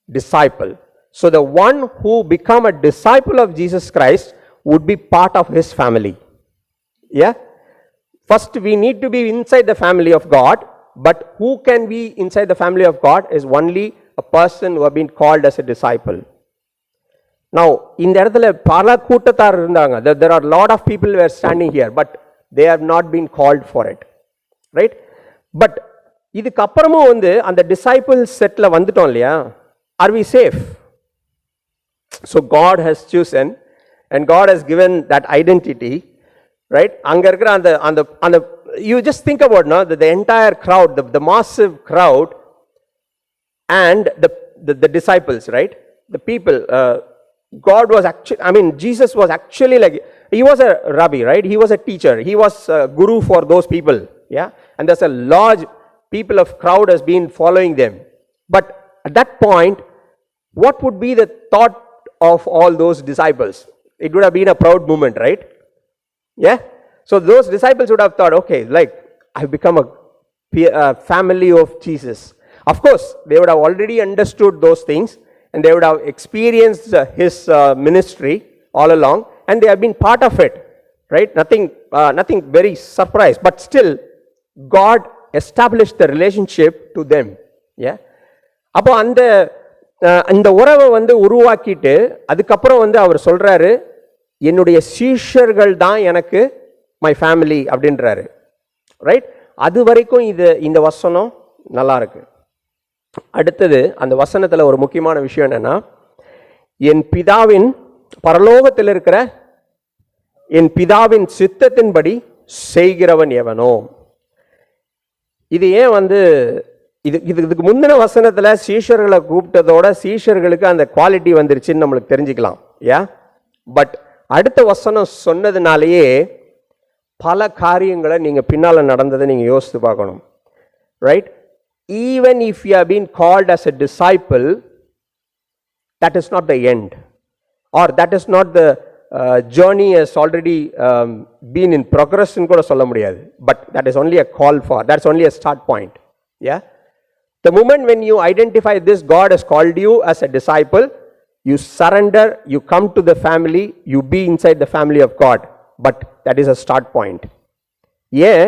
disciple. So the one who become a disciple of Jesus Christ would be part of his family. First we need to be inside the family of God, but who can be inside the family of God is only a person who have been called as a disciple. Now இந்த இடத்துல பல கூட்டத்தார் இருந்தாங்க. There are lot of people who are standing here but they have not been called for it, right? But இதுக்கு அப்புறமும் வந்து அந்த disciples செட்ல வந்துட்டோம் இல்லையா, are we safe? So God has chosen and God has given that identity, right? அங்க இருக்கிற அந்த you just think about now the entire crowd, the massive crowd and the disciples, right? The people, God was actually, I mean Jesus was actually like, he was a rabbi, right? He was a teacher, he was a guru for those people. And there's a large people of crowd has been following them. But at that point, what would be the thought of all those disciples? It would have been a proud moment, right? So those disciples would have thought, okay, like I've become a family of Jesus. Of course, they would have already understood those things and they would have experienced his ministry all along and they have been part of it, right? Nothing very surprised, but still God established the relationship to them. அப்போ அந்த உறவை வந்து உருவாக்கிட்டு அதுக்கப்புறம் வந்து அவர் சொல்றாரு, என்னுடைய சீஷர்கள் தான் எனக்கு மை ஃபேமிலி அப்படின்றாரு, ரைட்? அது வரைக்கும் இந்த வசனம் நல்லா இருக்கு. அடுத்தது அந்த வசனத்தில் ஒரு முக்கியமான விஷயம் என்னன்னா, என் பிதாவின் பரலோகத்தில் இருக்கிற என் பிதாவின் சித்தத்தின்படி செய்கிறவன் எவனோ. இது ஏன் வந்து இதுக்கு முந்தின வசனத்தில் சீஷர்களை கூப்பிட்டதோட சீஷர்களுக்கு அந்த குவாலிட்டி வந்துருச்சுன்னு நம்மளுக்கு தெரிஞ்சுக்கலாம். பட் அடுத்த வசனம் சொன்னதுனாலேயே பல காரியங்களை நீங்கள் பின்னால் நடந்ததை நீங்கள் யோசித்து பார்க்கணும். Right? Even if you have been called as a disciple, that is not the end, or that is not the journey has already been in progress ன்னு கூட சொல்ல முடியாது. But that is only a call for, that's only a start point. Yeah, the moment when you identify this, God has called you as a disciple, you surrender, you come to the family, you be inside the family of God. But that is a start point. ஏன்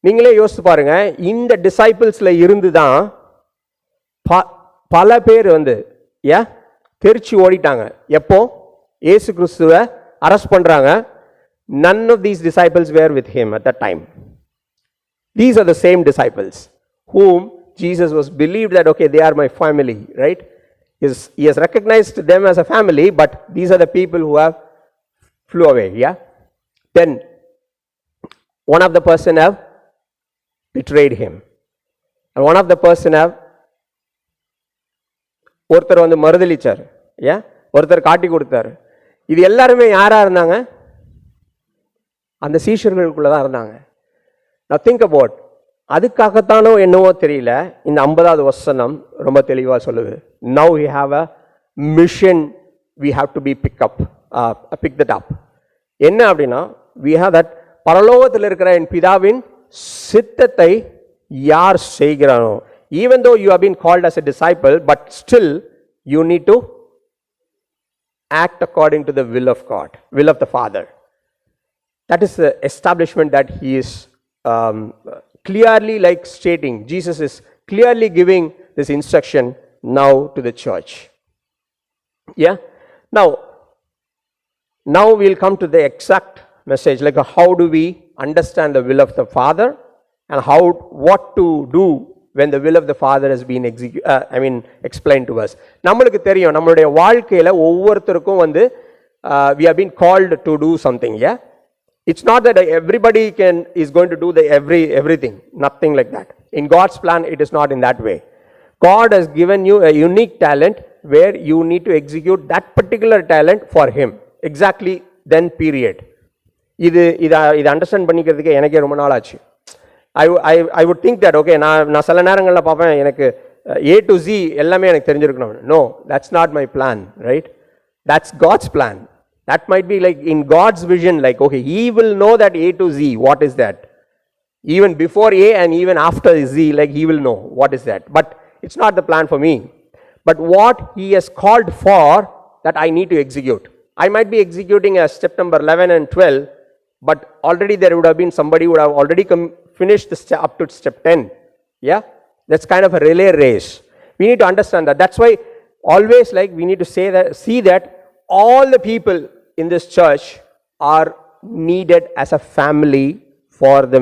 நீங்களே யோசித்து பாருங்க, இந்த டிசைபிள்ஸ்ல இருந்து தான் பல பேர் வந்து தெரிச்சு ஓடிட்டாங்க. எப்போ இயேசு கிறிஸ்துவை அரெஸ்ட் பண்றாங்க, none of these disciples were with him at that time. These are the same disciples whom Jesus was believed that, okay, they are my family, right? He has recognized them as a family, but these are the people who have flew away. Yeah, then one of the person have betrayed him, and one of the person have ஒருத்தர் வந்து மறுதளிச்சார், ஒருத்தர் காட்டி கொடுத்தாரு. இது எல்லாருமே யாரா இருந்தாங்க? அந்த சீஷர்களுக்குள்ள தான் இருந்தாங்க. நான் திங்க் அபவுட், அதுக்காகத்தானோ என்னவோ தெரியல, இந்த 50வது வசனம் ரொம்ப தெளிவாக சொல்லுது. Now we have a mission, we have to pick பிக் தட் அப். என்ன அப்படின்னா, வி ஹாவ் தட், பரலோகத்தில் இருக்கிற என் பிதாவின் சித்தத்தை யார் செய்கிறானோ, even though you have been called as a disciple, but still you need to act according to the will of God, will of the Father. That is the establishment that he is clearly like stating. Jesus is clearly giving this instruction now to the church. Yeah, now we'll come to the exact message, like how do we understand the will of the Father, and what to do when the will of the Father has been explained to us. நம்மளுக்கு தெரியும், நம்மளுடைய வாழ்க்கையில ஒவ்வொருத்தருக்கும் வந்து we have been called to do something. Yeah, it's not that everybody is going to do the everything, nothing like that. In God's plan it is not in that way. God has given you a unique talent where you need to execute that particular talent for him, exactly then period. இது understand பண்ணிக்கிறதுக்கு எனக்கே ரொம்ப நாள் ஆச்சு. I would think that, okay, நான் சில நேரங்களில் பார்ப்பேன், எனக்கு A to Z எல்லாமே எனக்கு தெரிஞ்சிருக்கணும். No, that's not my plan, right? That's God's plan. That might be like in God's vision, like, okay, he will know that A to Z, what is that? Even before A and even after Z, like he will know what is that. But it's not the plan for me. But what he has called for, that I need to execute. I might be executing as step number 11 and 12, but already there would have been somebody who would have already finished the step up to step 10. Yeah, that's kind of a relay race. We need to understand that. That's why always, like, we need to see that all the people in this church are needed as a family for the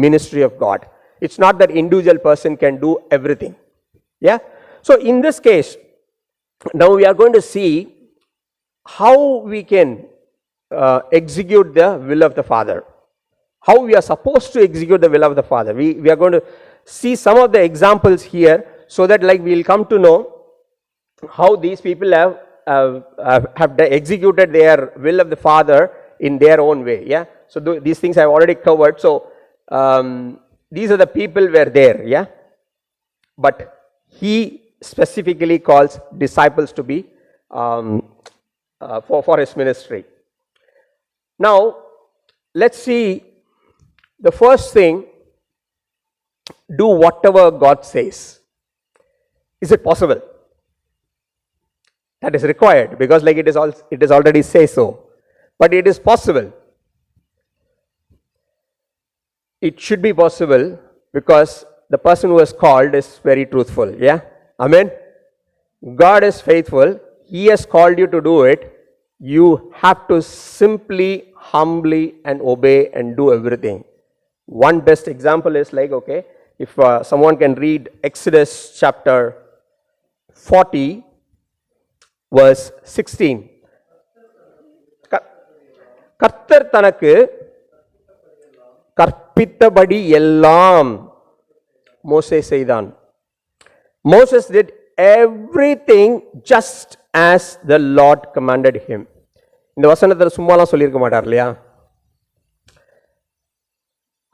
ministry of God. It's not that individual person can do everything. Yeah, so in this case, now we are going to see how we can execute the will of the Father. How we are supposed to execute the will of the Father. We are going to see some of the examples here, so that like we will come to know how these people have executed their will of the Father in their own way. Yeah, so these things I have already covered. So these are the people were there. Yeah, but he specifically calls disciples to be for his ministry. Now let's see. The first thing, do whatever God says. Is it possible? That is required, because like it is already say so. But it is possible. It should be possible because the person who is called is very truthful. Yeah, amen. God is faithful. He has called you to do it. You have to simply, humbly and obey and do everything. One best example is like, okay, if someone can read Exodus chapter 40 verse 16. கர்த்தர் தனக்கு கற்பித்தபடி எல்லாம் மோசே செய்தான். Moses did everything just as the Lord commanded him. இந்த வசனத்தில் சும்மாலாம் சொல்லியிருக்க மாட்டார் இல்லையா?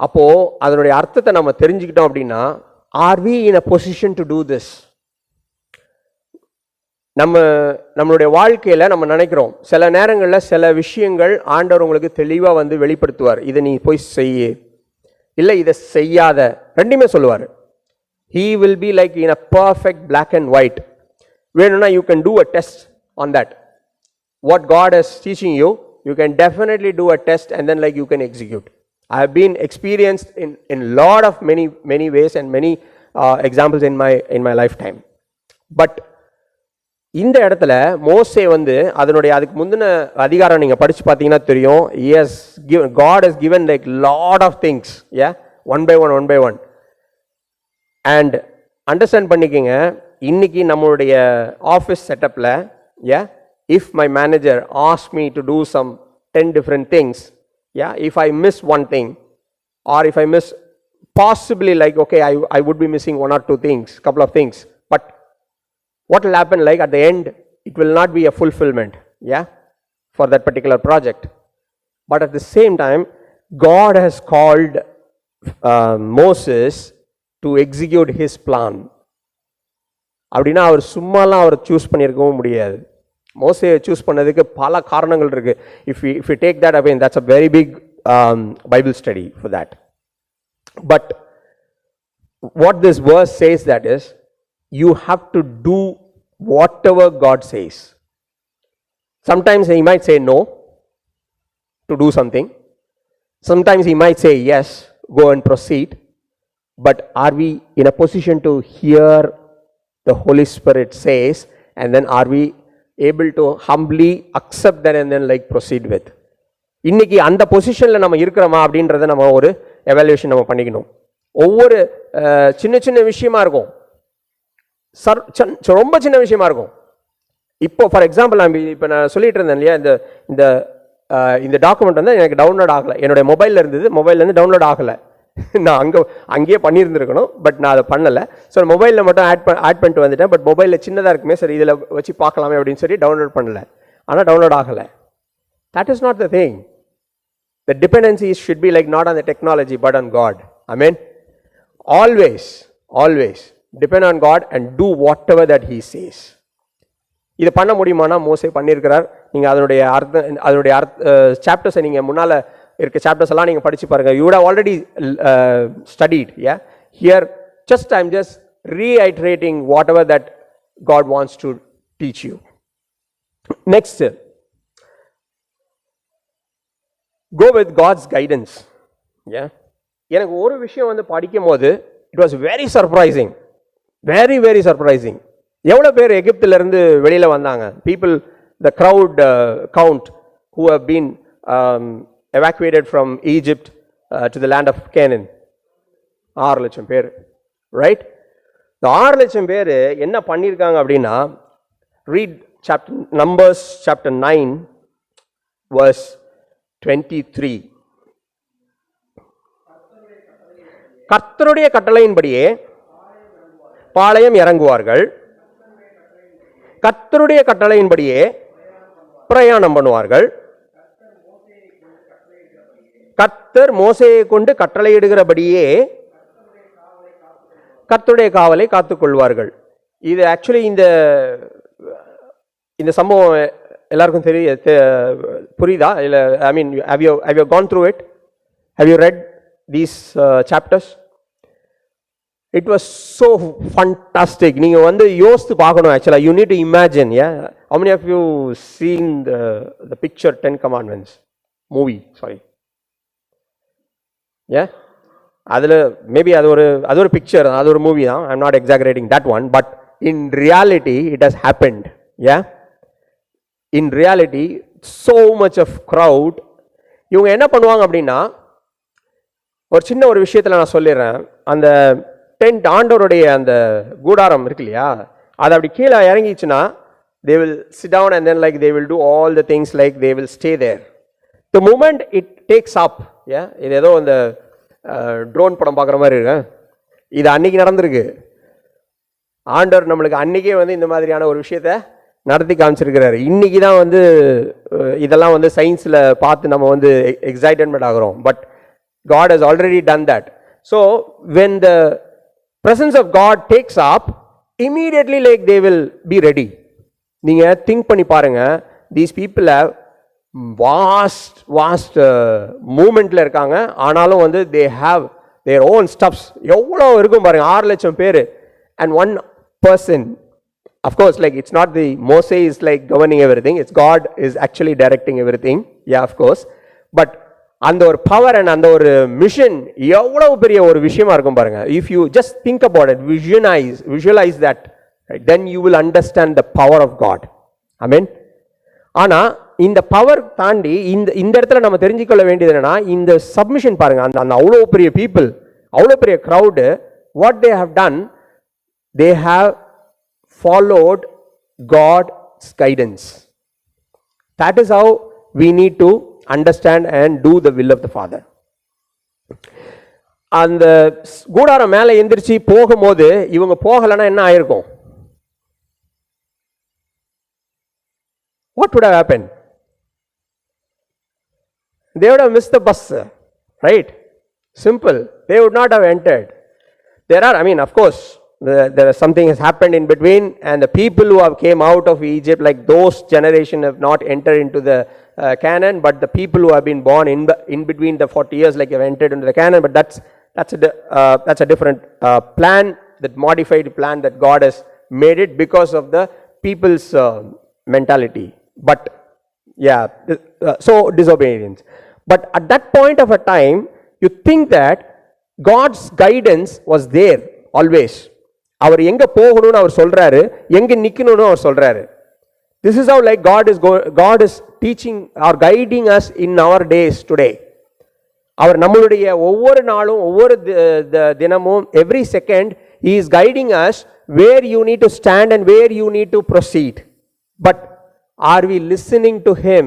அப்போது அதனுடைய அர்த்தத்தை நம்ம தெரிஞ்சுக்கிட்டோம் அப்படின்னா, are we in a position to do this? நம்மளுடைய வாழ்க்கையில் நம்ம நினைக்கிறோம், சில நேரங்களில் சில விஷயங்கள் ஆண்டவர் உங்களுக்கு தெளிவாக வந்து வெளிப்படுத்துவார். இதை நீ போய் செய்ய, இல்லை இதை செய்யாத, ரெண்டுமே சொல்லுவார். He will be like in a perfect black and white. வேணும்னா you can do a test on that. What God is teaching you, you can definitely do a test and then like you can execute. I have been experienced in lot of many ways and many examples in my lifetime. But இந்த இடத்துல மோசே வந்து அதனுடைய அதுக்கு முந்தின அதிகாரம் நீங்கள் படித்து பார்த்தீங்கன்னா தெரியும். God has given like lot of things, yeah, one by one. And understand பண்ணிக்கங்க, இன்னைக்கு நம்மளுடைய ஆஃபீஸ் செட்டப்பில், if my manager ask me to do some 10 different things, if I miss one thing or if I miss possibly like okay I would be missing 1 or 2 things, couple of things, but what will happen, like at the end it will not be a fulfillment for that particular project. But at the same time God has called Moses to execute his plan. அப்படின்னா அவர் சும்மாலாம் அவர் choose பண்ணியிருக்கவும் முடியாது. மோசேயை choose பண்ணதுக்கு பல காரணங்கள் இருக்கு. If you take that away, that's a very big Bible study for that. But what this verse says that is, you have to do whatever God says. Sometimes he might say no to do something, sometimes he might say yes, go and proceed. But are we in a position to hear the Holy Spirit says, and then are we able to humbly accept that and then like proceed with? இன்னைக்கு அந்த பொசிஷனில் நம்ம இருக்கிறோமா அப்படின்றத நம்ம ஒரு evaluation நம்ம பண்ணிக்கணும். ஒவ்வொரு சின்ன விஷயமா இருக்கும், ரொம்ப சின்ன விஷயமா இருக்கும். இப்போ ஃபார் எக்ஸாம்பிள் இப்போ நான் சொல்லிட்டு இருந்தேன் இல்லையா, இந்த டாக்குமெண்ட் வந்து எனக்கு டவுன்லோட் ஆகலை. என்னுடைய மொபைலில் இருந்தது, மொபைல்லேருந்து டவுன்லோட் ஆகலை. நான் அங்கேயே பண்ணியிருந்துருக்கணும், பட் நான் அதை பண்ணலை. ஸோ மொபைலில் மட்டும் ஆட் பண்ணிட்டு வந்துட்டேன். பட் மொபைலில் சின்னதாக இருக்குமே, சரி இதில் வச்சு பார்க்கலாமே அப்படின்னு சொல்லி டவுன்லோட் பண்ணலை. ஆனால் டவுன்லோட் ஆகலை. That is not the thing. The dependency should be like not on the technology but on God. I mean always depend on God and do whatever that he says. இதை பண்ண முடியுமானா மோசே பண்ணியிருக்கிறார். நீங்கள் அதனுடைய சாப்டர்ஸை நீங்கள் முன்னால் இருக்க சாப்டர்ஸ் எல்லாம் நீங்கள் படித்து பாருங்கள். You would have already studied. Here I'm just reiterating whatever that God wants to teach you. Next, go with God's guidance. எனக்கு ஒரு விஷயம் வந்து படிக்கும் போது it was very surprising, very surprising. எவ்வளோ பேர் எகிப்திலிருந்து வெளியில் வந்தாங்க? People, the crowd count who have been evacuated from Egypt to the land of Canaan. 6 லட்சம் பேர், ரைட்? இந்த 6 லட்சம் பேர் என்ன பண்ணியிருக்காங்க அப்படின்னா, read Numbers chapter 9 verse 23. கர்த்தருடைய கட்டளையின்படியே பாளையம் இறங்குவார்கள், கர்த்தருடைய கட்டளையின்படியே பிரயாணம் பண்ணுவார்கள், கர்த்தர் மோசேயை கொண்டு கட்டளையிடுகிறபடியே கர்த்தருடைய காவலை காத்துக்கொள்வார்கள். இது ஆக்சுவலி இந்த சம்பவம் எல்லாருக்கும் புரியுதா? இல்லை, ஐ மீன், have you gone through it? Have you read these chapters? It was so fantastic. நீங்கள் வந்து யோசித்து பார்க்கணும். ஆக்சுவலாக you need to imagine. How many of you seen the picture 10 Commandments movie? Sorry. அதில் மேபி அது ஒரு பிக்சர், அது ஒரு மூவி தான். I am not exaggerating that one, but in reality it has happened. In reality so much of crowd. இவங்க என்ன பண்ணுவாங்க அப்படின்னா, ஒரு சின்ன ஒரு விஷயத்தில் நான் சொல்லிடுறேன். அந்த டென்ட், ஆண்டவருடைய அந்த கூடாரம் இருக்கு இல்லையா, அது அப்படி கீழே இறங்கிச்சுன்னா they will sit down and then like they will do all the things, like they will stay there. The moment it takes up, இது ஏதோ இந்த ட்ரோன் படம் பார்க்குற மாதிரி இருக்கு. இது அன்னைக்கு நடந்திருக்கு. ஆண்டவர் நம்மளுக்கு அன்னைக்கே வந்து இந்த மாதிரியான ஒரு விஷயத்த நடத்தி காமிச்சிருக்கிறாரு. இன்னைக்கு தான் வந்து இதெல்லாம் வந்து சயின்ஸில் பார்த்து நம்ம வந்து எக்ஸைட்மெண்ட் ஆகிறோம். But God has already done that. So when the presence of God takes up, immediately like they will be ready. நீங்க திங்க் பண்ணி பாருங்க, these people have vast மூமெண்ட்ல இருக்காங்க, ஆனாலும் வந்து they have their own stuffs. எவ்வளோ இருக்கும் பாருங்க, 6 லட்சம் பேர், and one person, of course, like it's not the Moses is like governing everything, it's God is actually directing everything, yeah, of course, but அந்த ஒரு பவர் அண்ட் அந்த ஒரு mission எவ்வளவு பெரிய ஒரு விஷயமா இருக்கும் பாருங்க. If you just think about it, visualize that, then you will understand the power of God. Amen. ஆனா இந்த பவர் தாண்டி இந்த இடத்துல நம்ம தெரிஞ்சுக்கொள்ள வேண்டியது என்னன்னா, இந்த சப்மிஷன் பாருங்க, அந்த அவ்வளோ பெரிய பீப்புள், அவ்வளோ பெரிய crowd, what they have done, they have followed God's guidance. That is how we need to understand and do the will of the Father. அந்த கூடாரம் மேலே எந்திரிச்சு போகும்போது இவங்க போகலன்னா என்ன ஆயிருக்கும்? What would have happened? They would have missed the bus, right? Simple. They would not have entered. There are, I mean, of course, there is something has happened in between, and the people who have came out of Egypt, like those generation have not entered into the Canaan, but the people who have been born in between the 40 years, like have entered into the Canaan. But that's a different plan, that modified plan that God has made it because of the people's mentality. But yeah, so disobedience. But at that point of a time, you think that God's guidance was there always. அவர் எங்க போகணும்னு அவர் சொல்றாரு, எங்க நிக்கணும்னு அவர் சொல்றாரு. This is how like God is teaching or guiding us in our days today. அவர் நம்மளுடைய ஒவ்வொரு நாளும் ஒவ்வொரு தினமும் every second he is guiding us where you need to stand and where you need to proceed. But are we listening to him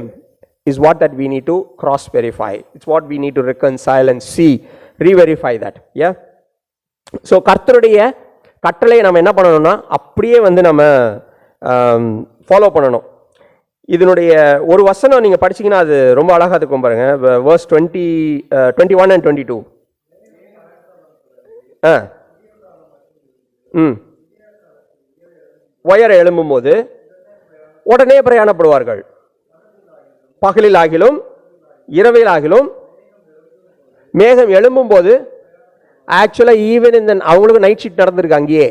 is what that we need to cross verify. It's what we need to reconcile and see, re-verify that. Yeah. So கர்த்தருடைய கட்டளையை நம்ம என்ன பண்ணணும்னா அப்படியே வந்து நம்ம follow பண்ணணும். இதனுடைய ஒரு வசனம் நீங்கள் படிச்சிங்கன்னா அது ரொம்ப அழகாக இருக்கும் பாருங்க. verse 21 and 22. உயர எழும்பும்போது உடனே பிரயாணப்படுவார்கள், பகலில் ஆகிலும் இரவில் ஆகிலும். மேகம் எழும்பும்போது ஆக்சுவலாக ஈவன் இந்த அவங்களுக்கு நைட் ஷிஃப்ட் நடந்திருக்கு அங்கேயே.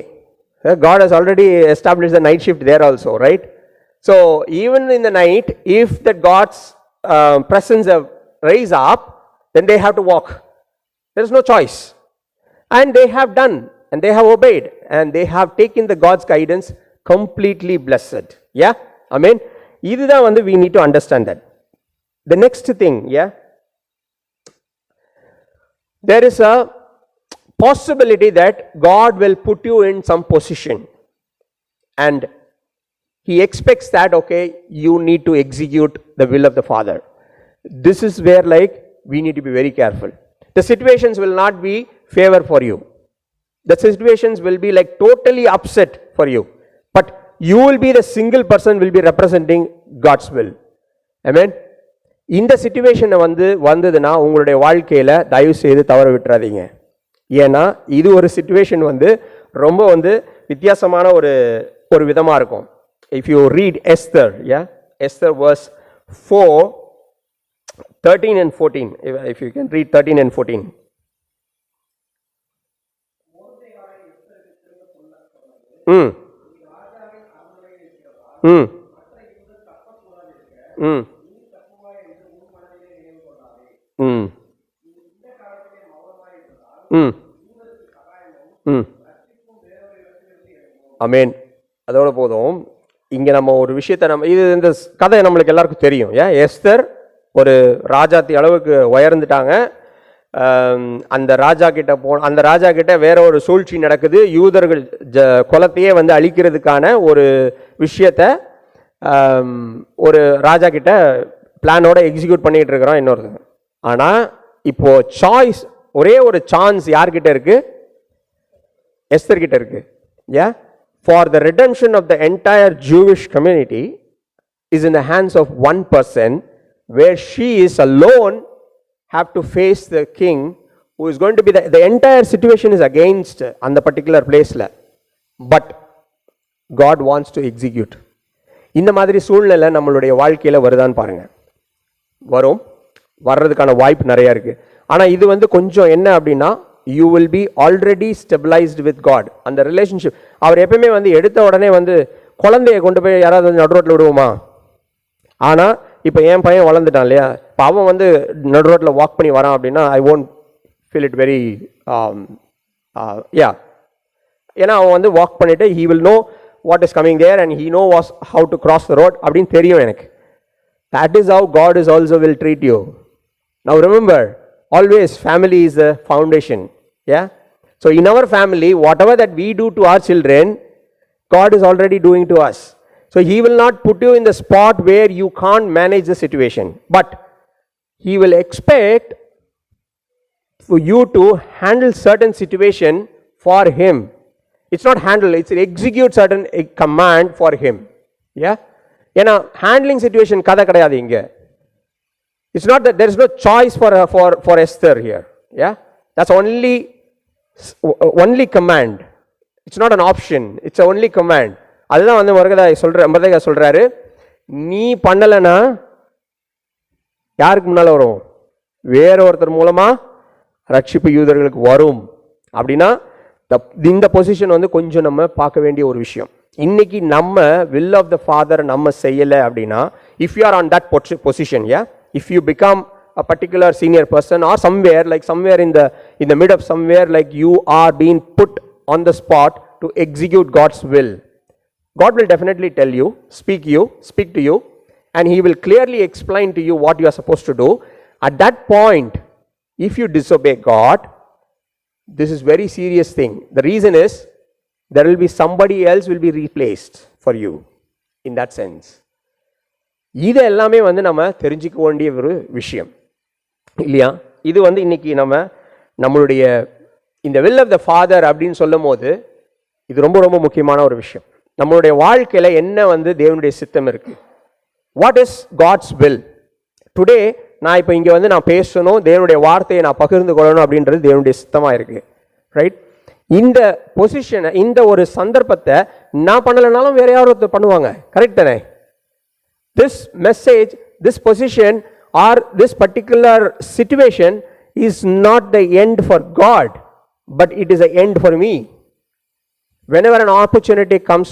God has already established the night shift there also, right? So even in the night, if that God's presence have raised up, then they have to walk. There is no choice. And they have done, and they have obeyed, and they have taken the God's guidance completely blessed. Yeah? Amen. இதுதான் வந்து we need to understand that. The next thing, yeah, there is a possibility that God will put you in some position, and he expects that okay, you need to execute the will of the Father. This is where like we need to be very careful. The situations will not be favor for you. The situations will be like totally upset for you, but you will be the single person will be representing God's will. Amen. இந்த சிச்சுவேஷனை வந்ததுன்னா உங்களுடைய வாழ்க்கையில் தயவு செய்து தவற விட்டுறாதீங்க. ஏன்னா இது ஒரு சிச்சுவேஷன் ரொம்ப வித்தியாசமான ஒரு விதமாக இருக்கும். If you read Esther, yeah, Esther verse 4, 13 and 14, if you can read 13 and 14. அமேன். அதோட போதும். இங்க நம்ம ஒரு விஷயத்தை இது இந்த கதை நம்மளுக்கு எல்லாருக்கும் தெரியும். எஸ்தர் ஒரு ராஜாத்தி அளவுக்கு உயர்ந்துட்டாங்க. அந்த ராஜா கிட்ட வேற ஒரு சூழ்ச்சி நடக்குது. யூதர்கள் குலத்தையே அழிக்கிறதுக்கான ஒரு விஷயத்த ஒரு ராஜா கிட்ட பிளானோட எக்ஸிக்யூட் பண்ணிட்டு இருக்கிறோம் இன்னொருத்தங்க. ஆனா இப்போ சாய்ஸ், ஒரே ஒரு சான்ஸ் யார்கிட்ட இருக்கு? எஸ்தர் கிட்ட இருக்கு. For the redemption of the entire Jewish community is in the hands of one person, where she is alone have to face the king who is going to be the entire situation is against அந்த particular placeல, but God wants to execute. இந்த மாதிரி சூழ்நிலை நம்மளுடைய வாழ்க்கையில வருதான்னு பாருங்க. வர்றதுக்கான வாய்ப்பு நிறைய இருக்கு. ஆனா இது வந்து கொஞ்சம் என்ன அப்படின்னா, you will be already stabilized with God. அந்த ரிலேஷன்ஷிப் அவர் எப்பவுமே வந்து எடுத்த உடனே வந்து குழந்தைய கொண்டு போய் யாராவது வந்து நடு ரோட்டில் விடுவோமா? ஆனா இப்போ என் பையன் வளர்ந்துட்டான் இல்லையா, இப்போ அவன் வந்து நடு ரோட்டில் வாக் பண்ணி வரான் அப்படின்னா I won't feel it very ஏன்னா அவன் வந்து வாக் பண்ணிட்டு he will know what is coming there and he know how to cross the road அப்படின்னு தெரியும் எனக்கு. That is how God is also will treat you. Now remember, always family is the foundation. Yeah. So in our family, whatever that we do to our children, God is already doing to us. So he will not put you in the spot where you can't manage the situation, but he will expect for you to handle certain situation for him. It's not handle, it's execute certain command for him. Yeah. ஏன்னா handling situation கதை கிடையாது இங்க. It's not that there is no choice for Esther here. Yeah. That's only command. It's not an option. It's a only command. அதுதான் வந்து மொர்தெகாய் சொல்றாரு, நீ பண்ணலனா யாருக்கு முன்னால வரும்? வேற ஒருத்தர் மூலமா ரட்சிப்பு யூதர்களுக்கு வரும். அப்படின்னா இந்த பொசிஷன் வந்து கொஞ்சம் நம்ம பார்க்க வேண்டிய ஒரு விஷயம். இன்னைக்கு நம்ம will of the father நம்ம செய்யல அப்படின்னா, if you are on that position, yeah, if you become a particular senior person or somewhere in the mid of somewhere, like you are being put on the spot to execute God's will, God will definitely tell you, speak to you, and he will clearly explain to you what you are supposed to do. At that point, if you disobey God, this is very serious thing. The reason is there will be somebody else will be replaced for you in that sense. இது எல்லாமே வந்து நம்ம தெரிஞ்சுக்க வேண்டிய ஒரு விஷயம் இல்லையா? இது வந்து இன்னைக்கு நம்மளுடைய இந்த will of the father அப்படின்னு சொல்லும் போது இது ரொம்ப ரொம்ப முக்கியமான ஒரு விஷயம். நம்மளுடைய வாழ்க்கையில என்ன வந்து தேவனுடைய சித்தம் இருக்கு? What is God's will? Today நான் இப்போ இங்க வந்து நான் பேசணும், தேவனுடைய வார்த்தையை நான் பகிர்ந்து கொள்ளணும் அப்படின்றது தேவனுடைய சித்தமா இருக்கு. ரைட்? இந்த பொசிஷனை, இந்த ஒரு சந்தர்ப்பத்தை நான் பண்ணலைனாலும் வேற யாரும் ஒருத்தர் பண்ணுவாங்க. கரெக்ட் தானே? This message, this position or this particular situation is not the end for God, but it is the end for me. Whenever an opportunity comes,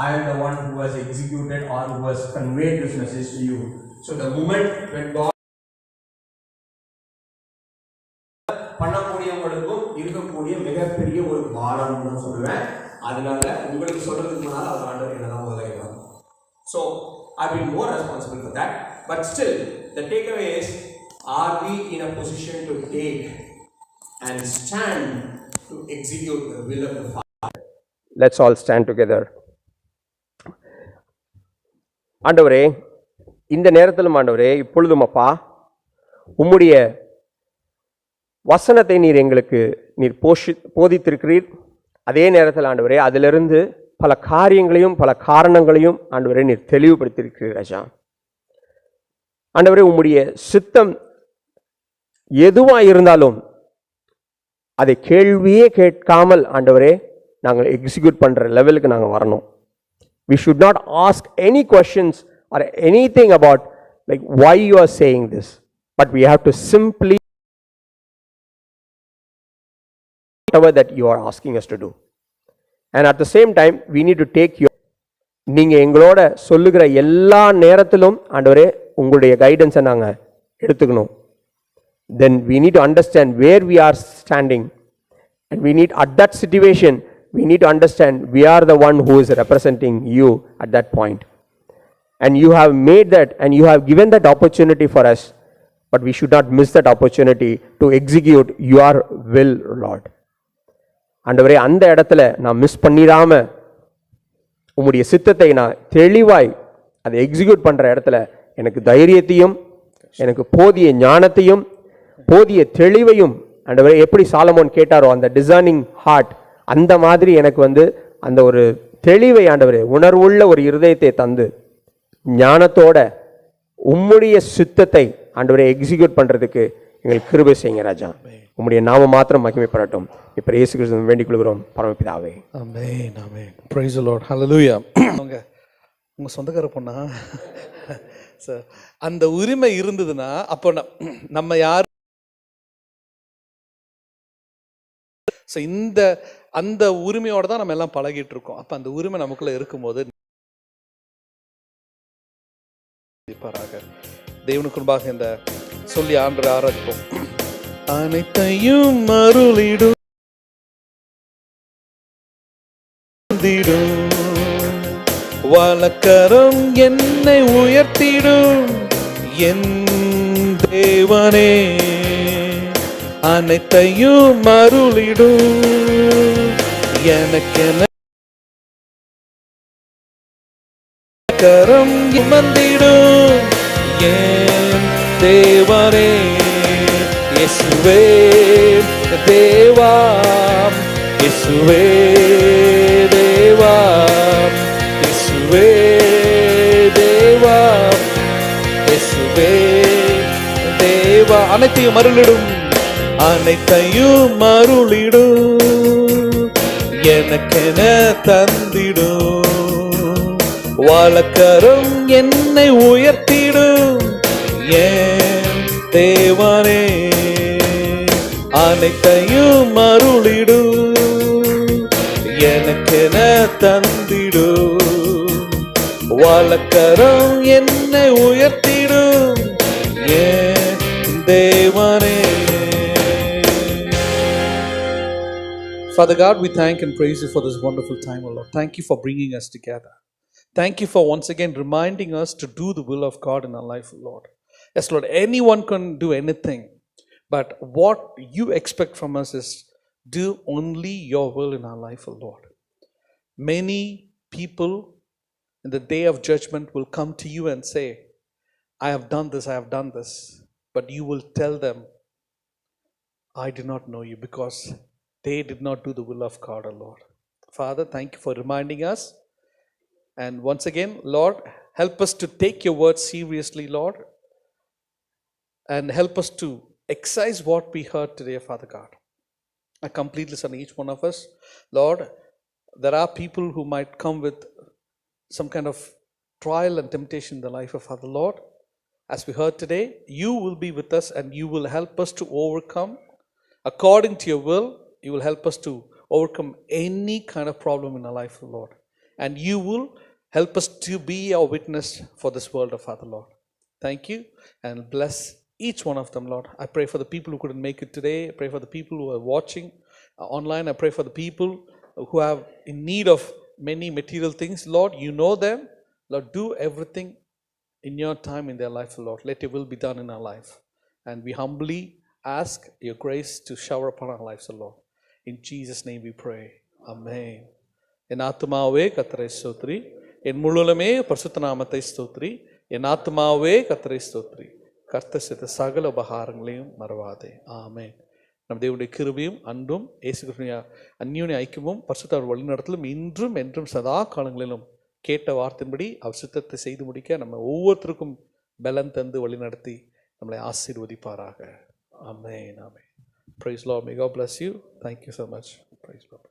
I am the one who has executed or who has conveyed this message to you. So the moment when God பண்ணக்கூடியவங்களுக்கும் இருக்கக்கூடிய மிகப்பெரிய ஒரு பாரம்னு சொல்லுவேன். அதனால உங்களுக்கு சொல்றதுக்கு முன்னால் அவர் ஆண்டவர் என்னதான் உதவிடும். So I've been more responsible for that, but still the takeaway is, are we in a position to take and stand to execute the will of the Father? Let's all stand together. ஆண்டவரே, இந்த நேரத்திலும் ஆண்டவரே, இப்பொழுதும் அப்பா உம்முடைய வசனத்தை நீர் போதித்திருக்கிறீர். அதே நேரத்தில் ஆண்டவரே, அதிலிருந்து பல காரியங்களையும் பல காரணங்களையும் ஆண்டவரே நீர் தெளிவுபடுத்தியிருக்கிறீர் ராஜா. ஆண்டவரே, உம்முடைய சித்தம் எதுவாக இருந்தாலும் அதை கேள்வியே கேட்காமல் ஆண்டவரே நாங்கள் எக்ஸிக்யூட் பண்ற லெவலுக்கு நாங்கள் வரணும். We should not ask any questions or anything about like why you are saying this, but we have to simply whatever that you are asking us to do. And at the same time, we need to take your நீங்க எங்களோட சொல்லுகிற எல்லா நேரத்திலும் ஆண்டவரே உங்களுடைய கைடன்ஸை நாங்கள் எடுத்துக்கணும். Then we need to understand where we are standing, and we need at that situation we need to understand we are the one who is representing you at that point, and you have made that and you have given that opportunity for us, but we should not miss that opportunity to execute your will, Lord. ஆண்டவரே, அந்த இடத்துல நான் miss பண்ணிடாம உம்முடைய சித்தத்தை நான் தெளிவாய் அதை execute பண்ற இடத்துல எனக்கு தைரியத்தையும் எனக்கு போதிய ஞானத்தையும் போதிய தெளிவையும் ஆண்டவரே, எப்படி சாலமோன் கேட்டாரோ அந்த டிசர்னிங் ஹார்ட், அந்த மாதிரி எனக்கு வந்து அந்த ஒரு தெளிவை ஆண்டவரே, உணர்வுள்ள ஒரு இருதயத்தை தந்து ஞானத்தோட உம்முடைய சித்தத்தை ஆண்டவரே எக்ஸிக்யூட் பண்றதுக்கு எங்களுக்கு கிருபை செய்யுங்க ராஜா. உம்முடைய நாம மாத்திரம் மகிமைப்படட்டும். இப்போ இயேசு கிறிஸ்துவை வேண்டிக் கொள்கிறோம் பரமபிதாவே. Amen amen. Praise the Lord. Hallelujah. உங்க சொந்தக்கார பொண்ணா சார் அந்த உரிமை இருந்ததுன்னா அப்போ நம்ம யார் இந்த அந்த உரிமையோட தான் நம்ம எல்லாம் பழகிட்டு இருக்கோம். அப்ப அந்த உரிமை நமக்குள்ள இருக்கும்போது தேவனுக்கு முன்பாக இந்த சொல்லி ஆண்டவரை ஆராதிப்போம். அனைத்தையும் அருளிடும் வலக்கரம் என்னை உயர்த்திடும் என் தேவனே, அனைத்தையும் அருளிடும் எனக்கென கரம் சுமந்திடும் என் தேவனே. இயேசுவே தேவாம், இயேசுவே தேவாம், இயேசுவே தேவாம், இயேசுவே தேவா. அனைத்தையும் அருளிடும், அனைத்தையும் அருளிடும் எனக்கென தந்திடும் வலக்கரம் என்னை உயர்த்திடும் என் தேவனே, அனைத்தையும் அருளிடும் எனக்கென தந்திடும் வலக்கரம் என்னை உயர்த்திடும் என் தேவனே. Father God, we thank and praise you for this wonderful time, O Lord. Thank you for bringing us together. Thank you for once again reminding us to do the will of God in our life, Lord. Yes, Lord, anyone can do anything, but what you expect from us is do only your will in our life, Lord. Many people in the day of judgment will come to you and say, I have done this, I have done this. But you will tell them, I did not know you, because they did not do the will of God, O Lord. Father, thank you for reminding us. And once again, Lord, help us to take your word seriously, Lord. And help us to excise what we heard today, Father God. I completely listen to each one of us. Lord, there are people who might come with some kind of trial and temptation in the life of Father Lord. As we heard today, you will be with us and you will help us to overcome. According to your will, you will help us to overcome any kind of problem in our life, Lord. And you will help us to be our witness for this world of Father Lord. Thank you and bless each one of them, Lord. I pray for the people who couldn't make it today. I pray for the people who are watching online. I pray for the people who have in need of many material things. Lord, you know them. Lord, do everything in your time in their life, Lord. Let your will be done in our life. And we humbly ask your grace to shower upon our lives, Lord. In Jesus' name we pray. Amen. என் ஆத்துமாவே கர்த்தரை ஸ்தோத்திரி, என் முழுவலுமே பரிசுத்த நாமத்தை ஸ்தோத்திரி. என் ஆத்துமாவே கர்த்தரை ஸ்தோத்திரி, கர்த்தர் செய்த சகல உபகாரங்களையும் மறவாதே. ஆமென். நம் தேவனுடைய கிருபையும் அன்பும் இயேசு கிறிஸ்துவின் அந்யோன்ய ஐக்கியமும் பரிசுத்த வழிநடத்தலும் இன்றும் என்றும் சதா காலங்களிலும் கேட்ட வார்த்தையின்படி அவர் சித்தத்தை செய்து முடிக்க நம்ம ஒவ்வொருத்தருக்கும் பலன் தந்து வழிநடத்தி நம்மளை ஆசீர்வதிப்பாராக. ஆமென். ஆமென். Praise Lord. May God bless you. Thank you so much. Praise Lord.